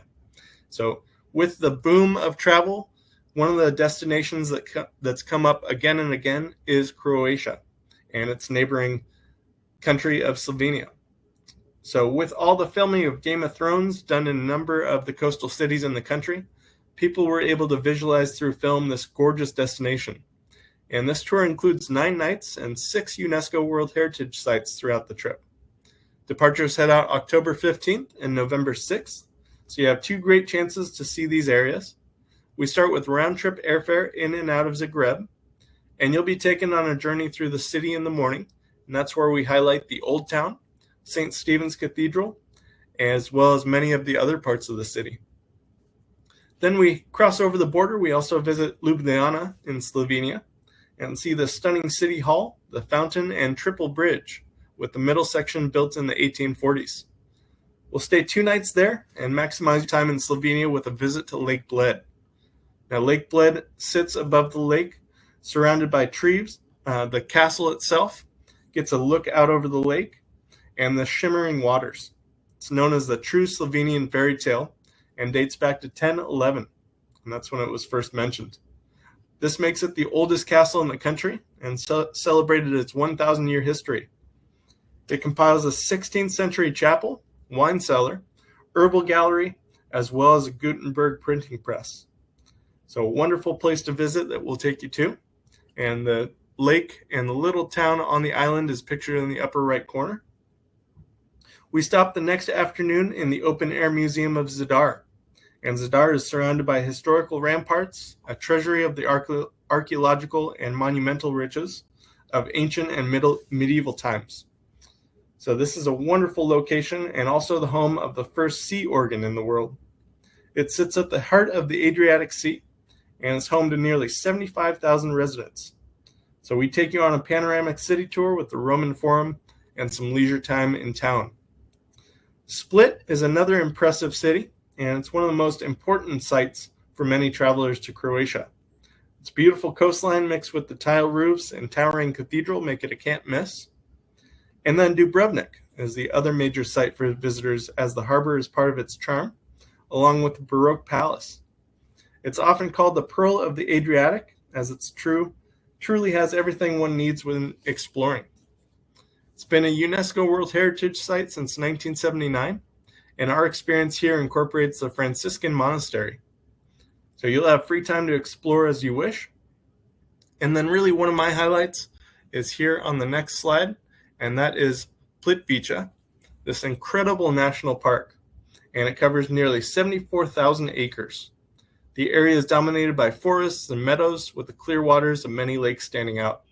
So with the boom of travel, one of the destinations that's come up again and again is Croatia and its neighboring country of Slovenia. So with all the filming of Game of Thrones done in a number of the coastal cities in the country, people were able to visualize through film this gorgeous destination. And this tour includes 9 nights and 6 UNESCO World Heritage Sites throughout the trip. Departures head out October 15th and November 6th, so you have 2 great chances to see these areas. We start with round-trip airfare in and out of Zagreb, and you'll be taken on a journey through the city in the morning, and that's where we highlight the Old Town, St. Stephen's Cathedral, as well as many of the other parts of the city. Then we cross over the border. We also visit Ljubljana in Slovenia, and see the stunning city hall, the fountain, and triple bridge, with the middle section built in the 1840s. We'll stay 2 nights there and maximize time in Slovenia with a visit to Lake Bled. Now, Lake Bled sits above the lake, surrounded by trees. The castle itself gets a look out over the lake and the shimmering waters. It's known as the true Slovenian fairy tale and dates back to 1011, and that's when it was first mentioned. This makes it the oldest castle in the country and celebrated its 1,000-year history. It compiles a 16th century chapel, wine cellar, herbal gallery, as well as a Gutenberg printing press. So a wonderful place to visit that we'll take you to. And the lake and the little town on the island is pictured in the upper right corner. We stopped the next afternoon in the open-air museum of Zadar. And Zadar is surrounded by historical ramparts, a treasury of the archaeological and monumental riches of ancient and medieval times. So this is a wonderful location and also the home of the first sea organ in the world. It sits at the heart of the Adriatic Sea and is home to nearly 75,000 residents. So we take you on a panoramic city tour with the Roman Forum and some leisure time in town. Split is another impressive city, and it's one of the most important sites for many travelers to Croatia. Its beautiful coastline mixed with the tile roofs and towering cathedral make it a can't miss. And then Dubrovnik is the other major site for visitors, as the harbor is part of its charm, along with the Baroque palace. It's often called the Pearl of the Adriatic, as it's truly has everything one needs when exploring. It's been a UNESCO World Heritage Site since 1979, and our experience here incorporates the Franciscan monastery. So you'll have free time to explore as you wish. And then really one of my highlights is here on the next slide, and that is Plitvice, this incredible national park, and it covers nearly 74,000 acres. The area is dominated by forests and meadows with the clear waters of many lakes standing out.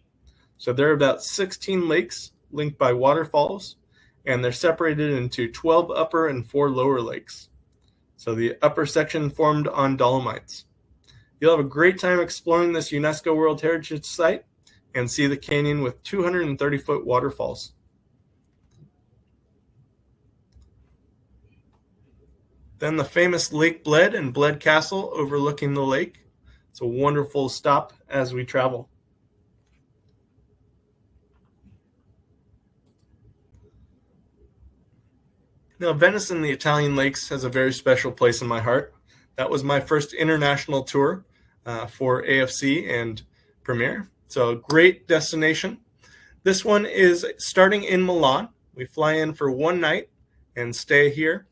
So there are about 16 lakes linked by waterfalls, and they're separated into 12 upper and 4 lower lakes. So the upper section formed on dolomites. You'll have a great time exploring this UNESCO World Heritage Site and see the canyon with 230-foot waterfalls. Then the famous Lake Bled and Bled Castle overlooking the lake. It's a wonderful stop as we travel. Now, Venice and the Italian lakes has a very special place in my heart. That was my first international tour for AFC and Premier. So a great destination. This one is starting in Milan. We fly in for one night and stay here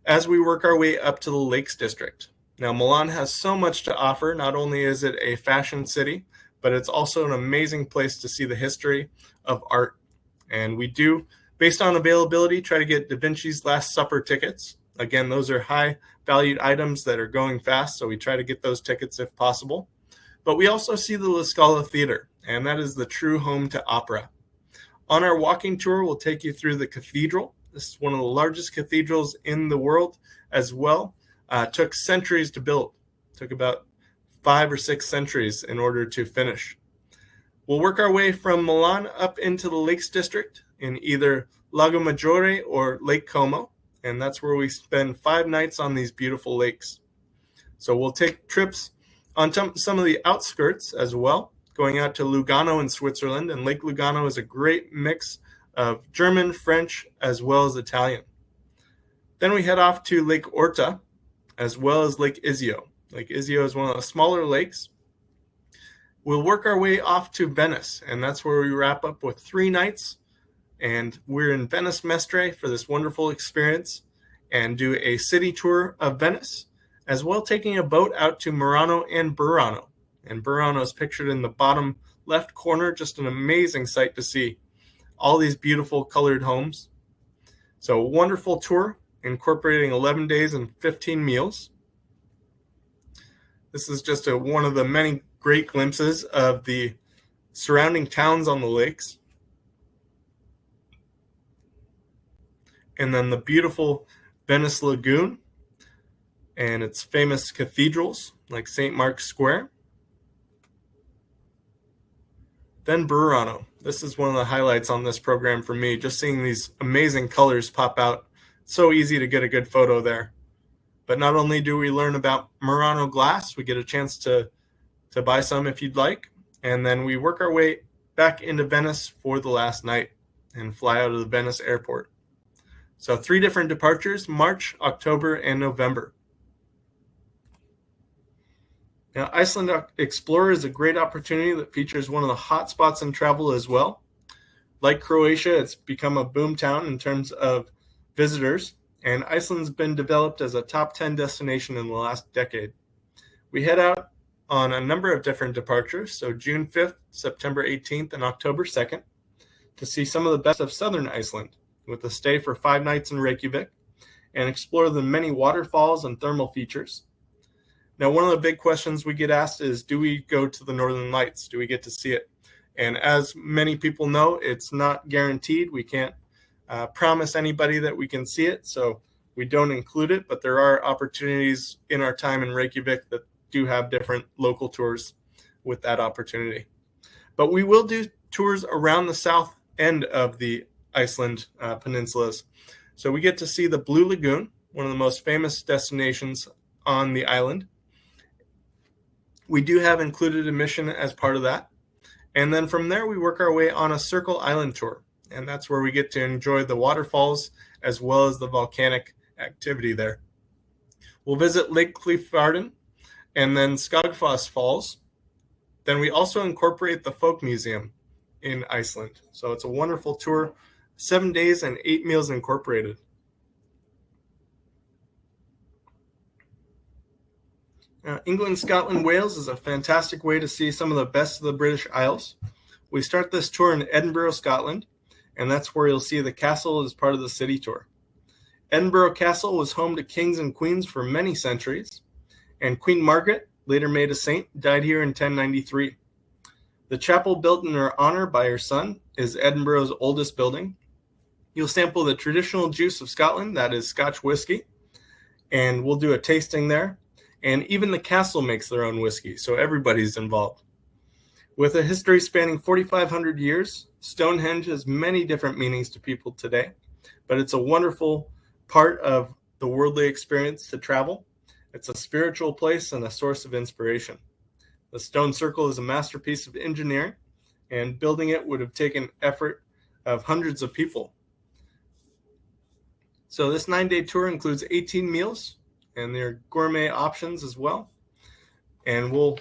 as we work our way up to the Lakes District. Now, Milan has so much to offer. Not only is it a fashion city, but it's also an amazing place to see the history of art. And we do, based on availability, try to get Da Vinci's Last Supper tickets. Again, those are high-valued items that are going fast, so we try to get those tickets if possible. But we also see the La Scala Theater, and that is the true home to opera. On our walking tour, we'll take you through the cathedral. This is one of the largest cathedrals in the world as well. Took centuries to build. Took about 5 or 6 centuries in order to finish. We'll work our way from Milan up into the Lakes District in either Lago Maggiore or Lake Como, and that's where we spend 5 nights on these beautiful lakes. So we'll take trips on some of the outskirts as well, going out to Lugano in Switzerland, and Lake Lugano is a great mix of German, French, as well as Italian. Then we head off to Lake Orta, as well as Lake Iseo. Lake Iseo is one of the smaller lakes. We'll work our way off to Venice, and that's where we wrap up with 3 nights. And we're in Venice Mestre for this wonderful experience and do a city tour of Venice, as well taking a boat out to Murano and Burano. And Burano is pictured in the bottom left corner, just an amazing sight to see. All these beautiful colored homes. So a wonderful tour, incorporating 11 days and 15 meals. This is just one of the many great glimpses of the surrounding towns on the lakes. And then the beautiful Venice Lagoon and its famous cathedrals like St. Mark's Square. Then Burano. This is one of the highlights on this program for me, just seeing these amazing colors pop out. So easy to get a good photo there. But not only do we learn about Murano glass, we get a chance to buy some if you'd like. And then we work our way back into Venice for the last night and fly out of the Venice airport. So 3 different departures, March, October, and November. Now, Iceland Explorer is a great opportunity that features one of the hot spots in travel as well. Like Croatia, it's become a boom town in terms of visitors, and Iceland's been developed as a top 10 destination in the last decade. We head out on a number of different departures, so June 5th, September 18th, and October 2nd, to see some of the best of southern Iceland, with a stay for 5 nights in Reykjavik, and explore the many waterfalls and thermal features. Now, one of the big questions we get asked is, do we go to the Northern Lights? Do we get to see it? And as many people know, it's not guaranteed. We can't promise anybody that we can see it, so we don't include it, but there are opportunities in our time in Reykjavik that do have different local tours with that opportunity. But we will do tours around the south end of the Iceland peninsulas. So we get to see the Blue Lagoon, one of the most famous destinations on the island. We do have included admission as part of that. And then from there, we work our way on a Circle Island tour. And that's where we get to enjoy the waterfalls as well as the volcanic activity there. We'll visit Lake Cliffarden and then Skagfoss Falls. Then we also incorporate the Folk Museum in Iceland. So it's a wonderful tour, 7 days and 8 meals incorporated. England, Scotland, Wales is a fantastic way to see some of the best of the British Isles. We start this tour in Edinburgh, Scotland, and that's where you'll see the castle as part of the city tour. Edinburgh Castle was home to kings and queens for many centuries, and Queen Margaret, later made a saint, died here in 1093. The chapel built in her honor by her son is Edinburgh's oldest building. You'll sample the traditional juice of Scotland, that is Scotch whiskey, and we'll do a tasting there. And even the castle makes their own whiskey, so everybody's involved. With a history spanning 4,500 years, Stonehenge has many different meanings to people today, but it's a wonderful part of the worldly experience to travel. It's a spiritual place and a source of inspiration. The stone circle is a masterpiece of engineering, and building it would have taken effort of hundreds of people. So this 9-day tour includes 18 meals, and there are gourmet options as well. And we'll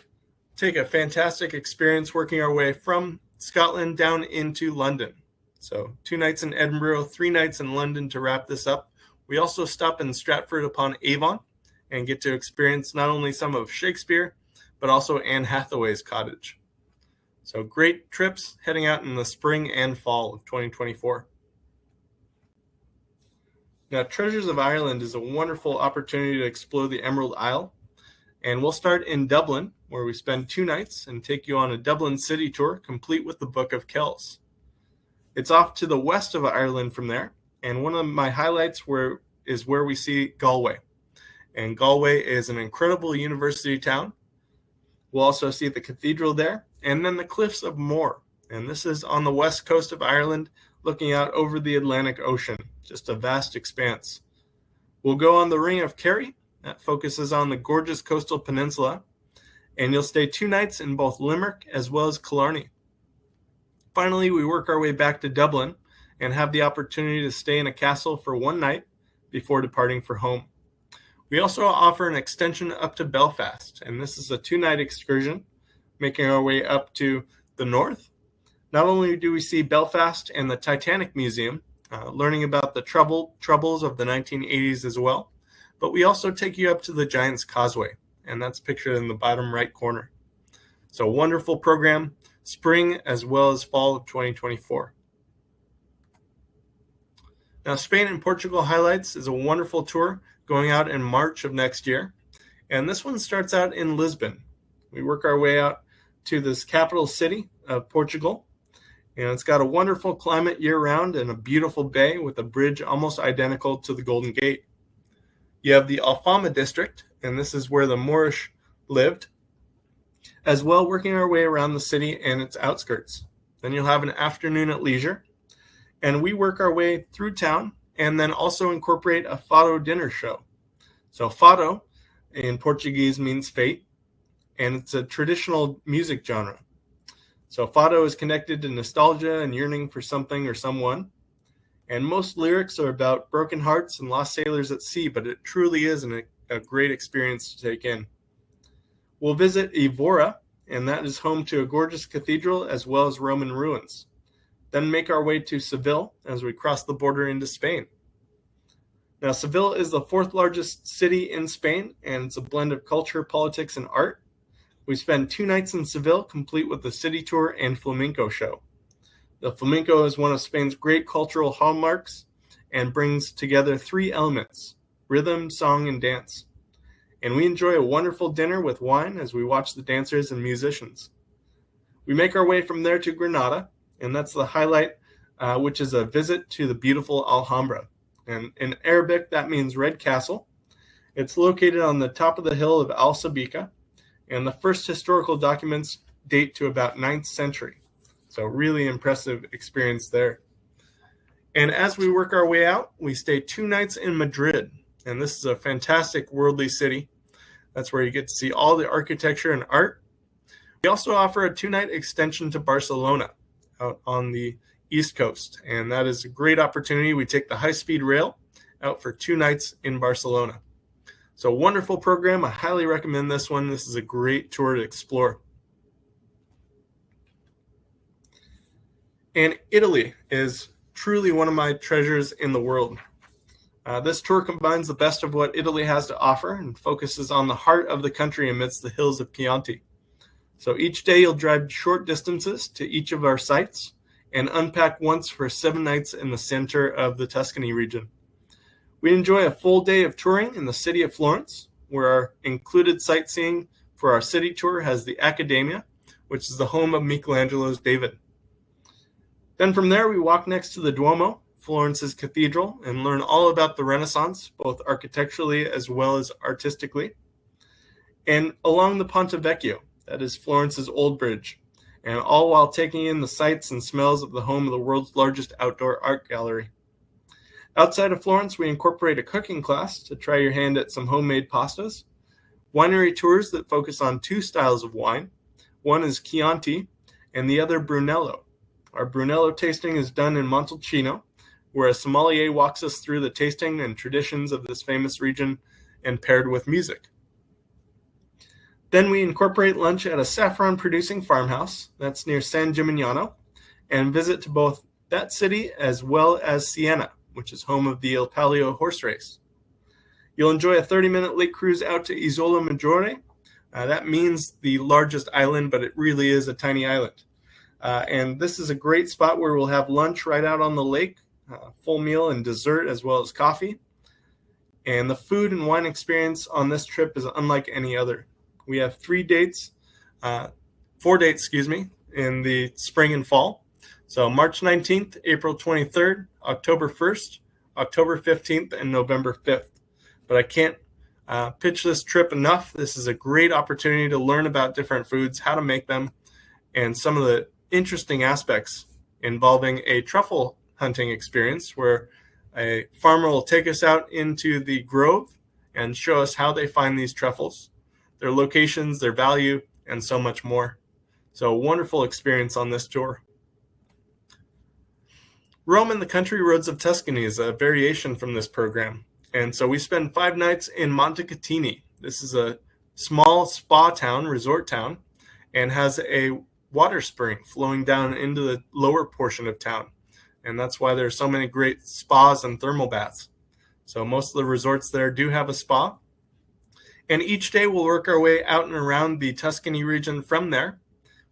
take a fantastic experience working our way from Scotland down into London. So 2 nights in Edinburgh, 3 nights in London to wrap this up. We also stop in Stratford-upon-Avon and get to experience not only some of Shakespeare, but also Anne Hathaway's cottage. So great trips heading out in the spring and fall of 2024. Now, Treasures of Ireland is a wonderful opportunity to explore the Emerald Isle. And we'll start in Dublin, where we spend 2 nights and take you on a Dublin city tour, complete with the Book of Kells. It's off to the west of Ireland from there. And one of my highlights is where we see Galway. And Galway is an incredible university town. We'll also see the cathedral there, and then the Cliffs of Moher. And this is on the west coast of Ireland, looking out over the Atlantic Ocean, just a vast expanse. We'll go on the Ring of Kerry, that focuses on the gorgeous coastal peninsula, and you'll stay 2 nights in both Limerick as well as Killarney. Finally, we work our way back to Dublin and have the opportunity to stay in a castle for 1 night before departing for home. We also offer an extension up to Belfast, and this is a 2-night excursion, making our way up to the north. Not only do we see Belfast and the Titanic Museum, learning about the troubles of the 1980s as well, but we also take you up to the Giant's Causeway, and that's pictured in the bottom right corner. So wonderful program, spring as well as fall of 2024. Now, Spain and Portugal Highlights is a wonderful tour going out in March of next year, and this one starts out in Lisbon. We work our way out to this capital city of Portugal. And it's got a wonderful climate year-round and a beautiful bay with a bridge almost identical to the Golden Gate. You have the Alfama district, and this is where the Moorish lived, as well working our way around the city and its outskirts. Then you'll have an afternoon at leisure, and we work our way through town and then also incorporate a fado dinner show. So fado in Portuguese means fate, and it's a traditional music genre. So fado is connected to nostalgia and yearning for something or someone. And most lyrics are about broken hearts and lost sailors at sea, but it truly is a great experience to take in. We'll visit Evora, and that is home to a gorgeous cathedral as well as Roman ruins. Then make our way to Seville as we cross the border into Spain. Now, Seville is the 4th largest city in Spain, and it's a blend of culture, politics, and art. We spend 2 nights in Seville, complete with the city tour and flamenco show. The flamenco is one of Spain's great cultural hallmarks and brings together 3 elements: rhythm, song, and dance. And we enjoy a wonderful dinner with wine as we watch the dancers and musicians. We make our way from there to Granada, and that's the highlight, which is a visit to the beautiful Alhambra. And in Arabic, that means Red Castle. It's located on the top of the hill of Al Sabiqa, and the first historical documents date to about 9th century. So really impressive experience there. And as we work our way out, we stay 2 nights in Madrid, and this is a fantastic worldly city. That's where you get to see all the architecture and art. We also offer a 2-night extension to Barcelona out on the East Coast, and that is a great opportunity. We take the high-speed rail out for 2 nights in Barcelona. So wonderful program. I highly recommend this one. This is a great tour to explore. And Italy is truly one of my treasures in the world. This tour combines the best of what Italy has to offer and focuses on the heart of the country amidst the hills of Chianti. So each day you'll drive short distances to each of our sites and unpack once for 7 nights in the center of the Tuscany region. We enjoy a full day of touring in the city of Florence, where our included sightseeing for our city tour has the Accademia, which is the home of Michelangelo's David. Then from there we walk next to the Duomo, Florence's cathedral, and learn all about the Renaissance, both architecturally as well as artistically. And along the Ponte Vecchio, that is Florence's old bridge, and all while taking in the sights and smells of the home of the world's largest outdoor art gallery. Outside of Florence, we incorporate a cooking class to try your hand at some homemade pastas, winery tours that focus on 2 styles of wine. One is Chianti, and the other Brunello. Our Brunello tasting is done in Montalcino, where a sommelier walks us through the tasting and traditions of this famous region and paired with music. Then we incorporate lunch at a saffron-producing farmhouse that's near San Gimignano, and visit to both that city as well as Siena, which is home of the Il Palio horse race. You'll enjoy a 30-minute lake cruise out to Isola Maggiore. That means the largest island, but it really is a tiny island. And this is a great spot where we'll have lunch right out on the lake, full meal and dessert as well as coffee. And the food and wine experience on this trip is unlike any other. We have 4 dates, in the spring and fall. So March 19th, April 23rd, October 1st, October 15th, and November 5th. But I can't pitch this trip enough. This is a great opportunity to learn about different foods, how to make them, and some of the interesting aspects involving a truffle hunting experience where a farmer will take us out into the grove and show us how they find these truffles, their locations, their value, and so much more. So a wonderful experience on this tour. Rome and the Country Roads of Tuscany is a variation from this program. And so we spend 5 nights in Montecatini. This is a small spa town, resort town, and has a water spring flowing down into the lower portion of town. And that's why there are so many great spas and thermal baths. So most of the resorts there do have a spa. And each day we'll work our way out and around the Tuscany region from there.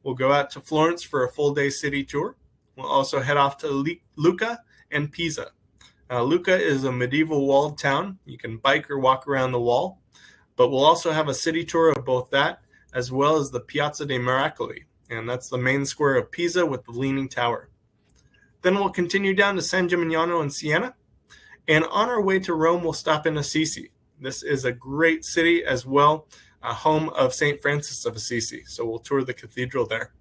We'll go out to Florence for a full day city tour. We'll also head off to Lucca and Pisa. Lucca is a medieval walled town. You can bike or walk around the wall. But we'll also have a city tour of both that as well as the Piazza dei Miracoli. And that's the main square of Pisa with the Leaning Tower. Then we'll continue down to San Gimignano and Siena. And on our way to Rome, we'll stop in Assisi. This is a great city as well, a home of St. Francis of Assisi. So we'll tour the cathedral there.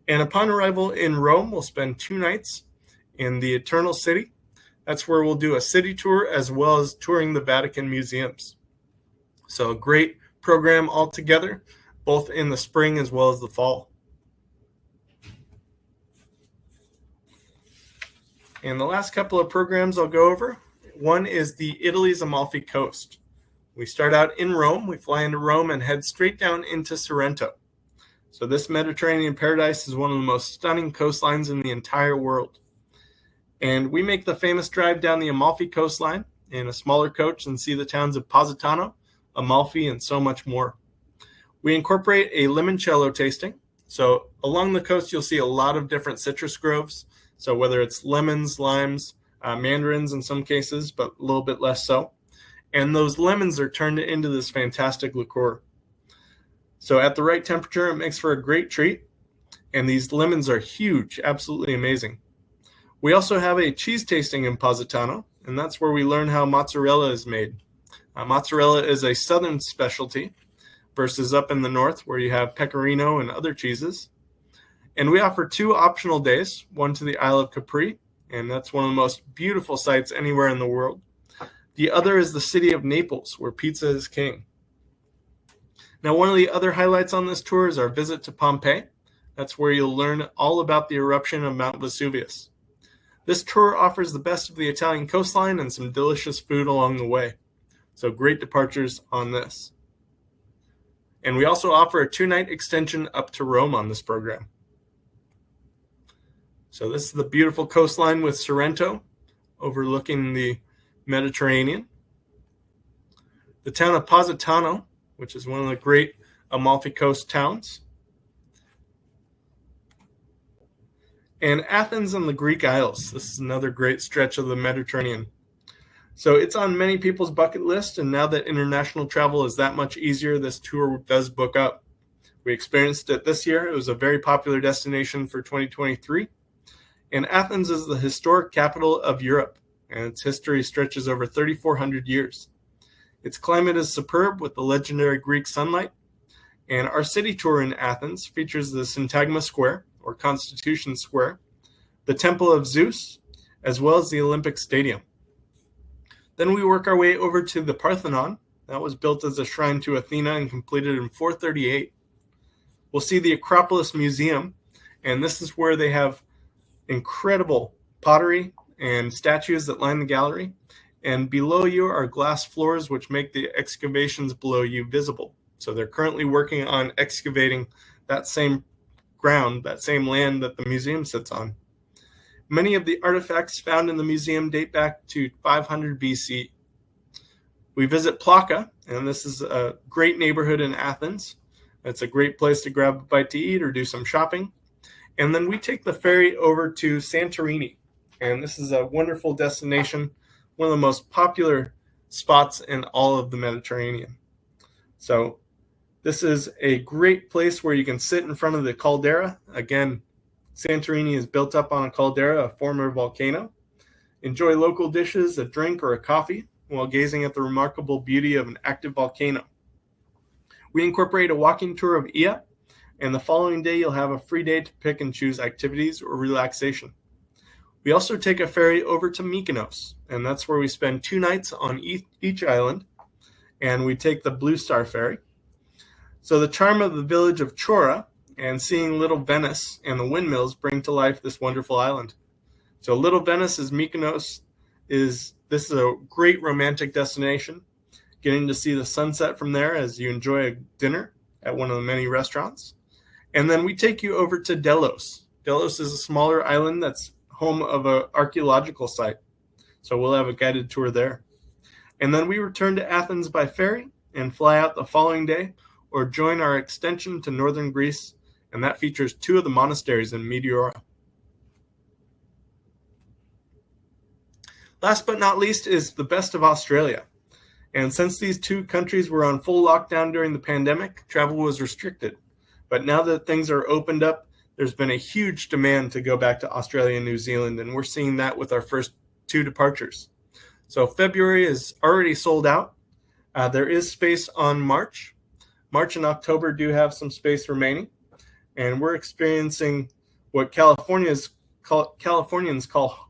And upon arrival in Rome, we'll spend 2 nights in the Eternal City. That's where we'll do a city tour as well as touring the Vatican museums. So a great program altogether, both in the spring as well as the fall. And the last couple of programs I'll go over. One is the Italy's Amalfi Coast. We start out in Rome. We fly into Rome and head straight down into Sorrento. So this Mediterranean paradise is one of the most stunning coastlines in the entire world. And we make the famous drive down the Amalfi coastline in a smaller coach and see the towns of Positano, Amalfi, and so much more. We incorporate a limoncello tasting. So along the coast, you'll see a lot of different citrus groves. So whether it's lemons, limes, mandarins in some cases, but a little bit less so. And those lemons are turned into this fantastic liqueur. So at the right temperature, it makes for a great treat. And these lemons are huge, absolutely amazing. We also have a cheese tasting in Positano, and that's where we learn how mozzarella is made. Mozzarella is a southern specialty versus up in the north where you have pecorino and other cheeses. And we offer 2 optional days, one to the Isle of Capri, and that's one of the most beautiful sites anywhere in the world. The other is the city of Naples, where pizza is king. Now, one of the other highlights on this tour is our visit to Pompeii. That's where you'll learn all about the eruption of Mount Vesuvius. This tour offers the best of the Italian coastline and some delicious food along the way. So great departures on this. And we also offer a 2-night extension up to Rome on this program. So this is the beautiful coastline with Sorrento overlooking the Mediterranean. The town of Positano, which is one of the great Amalfi Coast towns. And Athens and the Greek Isles. This is another great stretch of the Mediterranean. So it's on many people's bucket list, and now that international travel is that much easier, this tour does book up. We experienced it this year. It was a very popular destination for 2023. And Athens is the historic capital of Europe, and its history stretches over 3,400 years. Its climate is superb with the legendary Greek sunlight, and our city tour in Athens features the Syntagma Square, or Constitution Square, the Temple of Zeus, as well as the Olympic Stadium. Then we work our way over to the Parthenon. That was built as a shrine to Athena and completed in 438. We'll see the Acropolis Museum, and this is where they have incredible pottery and statues that line the gallery. And below you are glass floors which make the excavations below you visible. So they're currently working on excavating that same ground, that same land that the museum sits on. Many of the artifacts found in the museum date back to 500 BC. We visit Plaka, and this is a great neighborhood in Athens. It's a great place to grab a bite to eat or do some shopping. And then we take the ferry over to Santorini, and this is a wonderful destination, one of the most popular spots in all of the Mediterranean. So this is a great place where you can sit in front of the caldera. Again, Santorini is built up on a caldera, a former volcano. Enjoy local dishes, a drink, or a coffee while gazing at the remarkable beauty of an active volcano. We incorporate a walking tour of Ia, and the following day you'll have a free day to pick and choose activities or relaxation. We also take a ferry over to Mykonos, and that's where we spend 2 nights on each island, and we take the Blue Star ferry. So the charm of the village of Chora and seeing Little Venice and the windmills bring to life this wonderful island. So Little Venice is Mykonos. This is a great romantic destination. Getting to see the sunset from there as you enjoy a dinner at one of the many restaurants. And then we take you over to Delos. Delos is a smaller island that's home of an archaeological site. So we'll have a guided tour there. And then we return to Athens by ferry and fly out the following day or join our extension to northern Greece, and that features 2 of the monasteries in Meteora. Last but not least is the best of Australia. And since these 2 countries were on full lockdown during the pandemic, travel was restricted. But now that things are opened up, there's been a huge demand to go back to Australia and New Zealand, and we're seeing that with our first 2 departures. So February is already sold out. There is space on March. March and October do have some space remaining, and we're experiencing what Californians call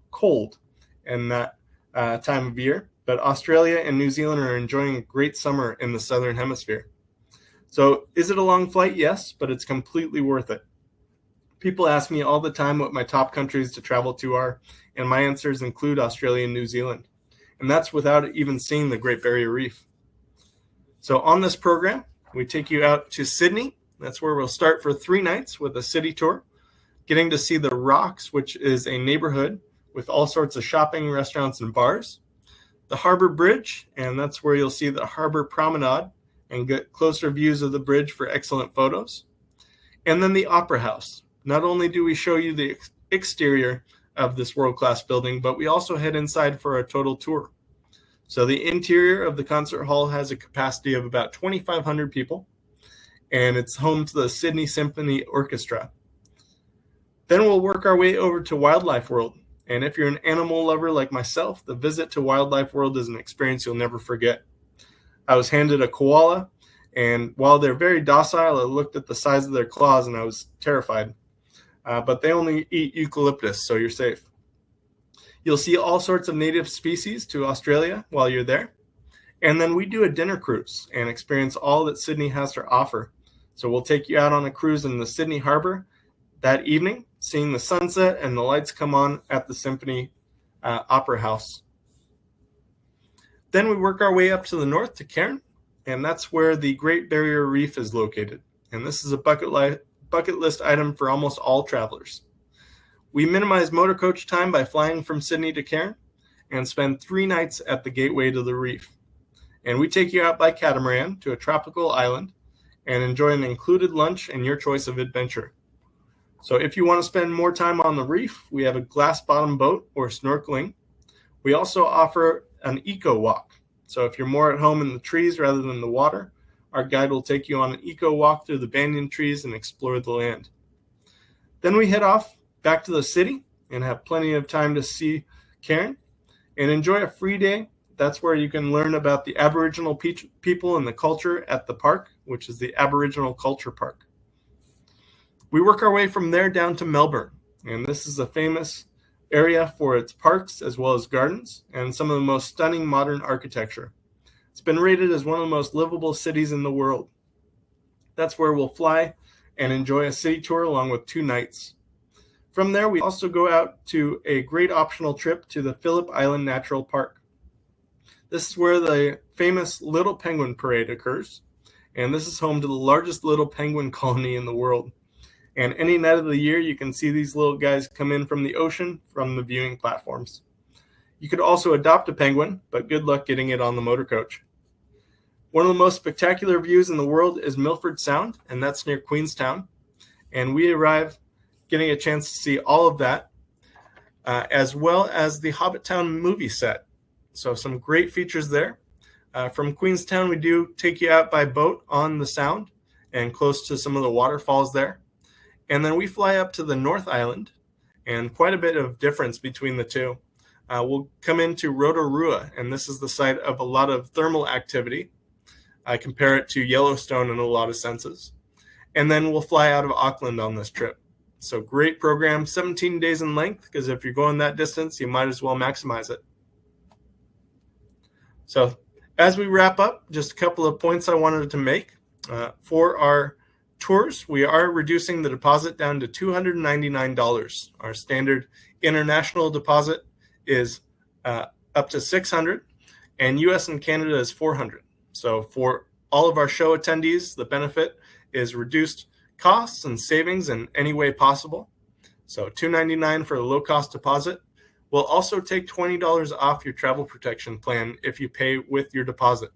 cold in that time of year. But Australia and New Zealand are enjoying a great summer in the Southern Hemisphere. So is it a long flight? Yes, but it's completely worth it. People ask me all the time what my top countries to travel to are, and my answers include Australia and New Zealand. And that's without even seeing the Great Barrier Reef. So on this program, we take you out to Sydney. That's where we'll start for 3 nights with a city tour, getting to see the Rocks, which is a neighborhood with all sorts of shopping, restaurants, and bars. The Harbour Bridge, and that's where you'll see the Harbour Promenade and get closer views of the bridge for excellent photos. And then the Opera House. Not only do we show you the exterior of this world-class building, but we also head inside for a total tour. So the interior of the concert hall has a capacity of about 2,500 people, and it's home to the Sydney Symphony Orchestra. Then we'll work our way over to Wildlife World. And if you're an animal lover like myself, the visit to Wildlife World is an experience you'll never forget. I was handed a koala, and while they're very docile, I looked at the size of their claws and I was terrified. But they only eat eucalyptus, so you're safe. You'll see all sorts of native species to Australia while you're there. And then we do a dinner cruise and experience all that Sydney has to offer. So we'll take you out on a cruise in the Sydney Harbour that evening, seeing the sunset and the lights come on at the Symphony Opera House. Then we work our way up to the north to Cairn, and that's where the Great Barrier Reef is located. And this is a bucket list item for almost all travelers. We minimize motor coach time by flying from Sydney to Cairn and spend 3 nights at the gateway to the reef. And we take you out by catamaran to a tropical island and enjoy an included lunch and your choice of adventure. So if you want to spend more time on the reef, we have a glass bottom boat or snorkeling. We also offer an eco walk. So if you're more at home in the trees rather than the water, our guide will take you on an eco walk through the banyan trees and explore the land. Then we head off back to the city and have plenty of time to see Cairn and enjoy a free day. That's where you can learn about the Aboriginal people and the culture at the park, which is the Aboriginal Culture Park. We work our way from there down to Melbourne, and this is a famous area for its parks as well as gardens and some of the most stunning modern architecture. It's been rated as one of the most livable cities in the world. That's where we'll fly and enjoy a city tour along with 2 nights. From there, we also go out to a great optional trip to the Phillip Island Natural Park. This is where the famous Little Penguin Parade occurs, and this is home to the largest little penguin colony in the world. And any night of the year, you can see these little guys come in from the ocean from the viewing platforms. You could also adopt a penguin, but good luck getting it on the motor coach. One of the most spectacular views in the world is Milford Sound, and that's near Queenstown. And we arrive getting a chance to see all of that, as well as the Hobbittown movie set. So some great features there. From Queenstown, we do take you out by boat on the Sound and close to some of the waterfalls there. And then we fly up to the North Island, and quite a bit of difference between the two. We'll come into Rotorua, and this is the site of a lot of thermal activity. I compare it to Yellowstone in a lot of senses. And then we'll fly out of Auckland on this trip. So great program, 17 days in length, because if you're going that distance, you might as well maximize it. So as we wrap up, just a couple of points I wanted to make. For our tours, we are reducing the deposit down to $299. Our standard international deposit is up to $600, and US and Canada is $400. So for all of our show attendees, the benefit is reduced costs and savings in any way possible. So $299 for a low-cost deposit. We'll also take $20 off your travel protection plan if you pay with your deposit.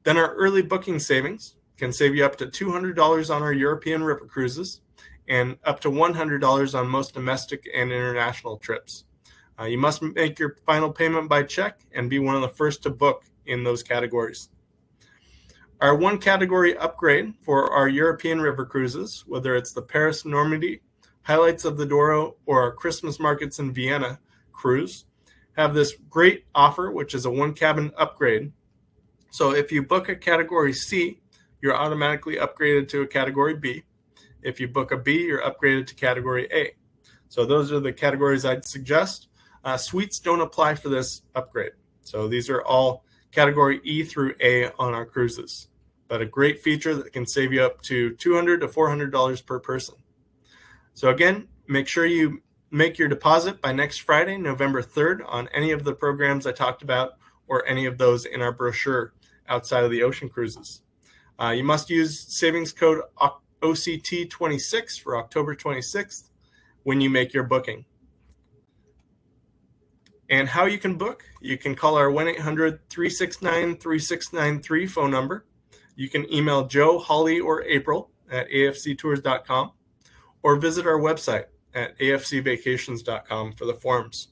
Then our early booking savings can save you up to $200 on our European river cruises and up to $100 on most domestic and international trips. You must make your final payment by check and be one of the first to book in those categories. Our 1 category upgrade for our European river cruises, whether it's the Paris Normandy, Highlights of the Douro, or our Christmas Markets in Vienna cruise, have this great offer, which is a 1 cabin upgrade. So if you book a category C, you're automatically upgraded to a category B. If you book a B, you're upgraded to category A. So those are the categories I'd suggest. Suites don't apply for this upgrade. So these are all category E through A on our cruises. But a great feature that can save you up to $200 to $400 per person. So again, make sure you make your deposit by next Friday, November 3rd, on any of the programs I talked about or any of those in our brochure outside of the ocean cruises. You must use savings code OCT26 for October 26th when you make your booking. And how you can book, you can call our 1-800-369-3693 phone number, you can email Joe, Holly, or April at afctours.com or visit our website at afcvacations.com for the forms.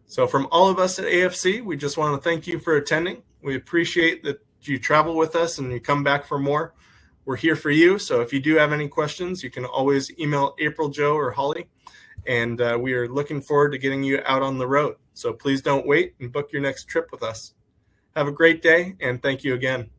So from all of us at AFC, we just want to thank you for attending. We appreciate that you travel with us and you come back for more. We're here for you. So if you do have any questions, you can always email April, Joe, or Holly. And we are looking forward to getting you out on the road. So please don't wait and book your next trip with us. Have a great day, and thank you again.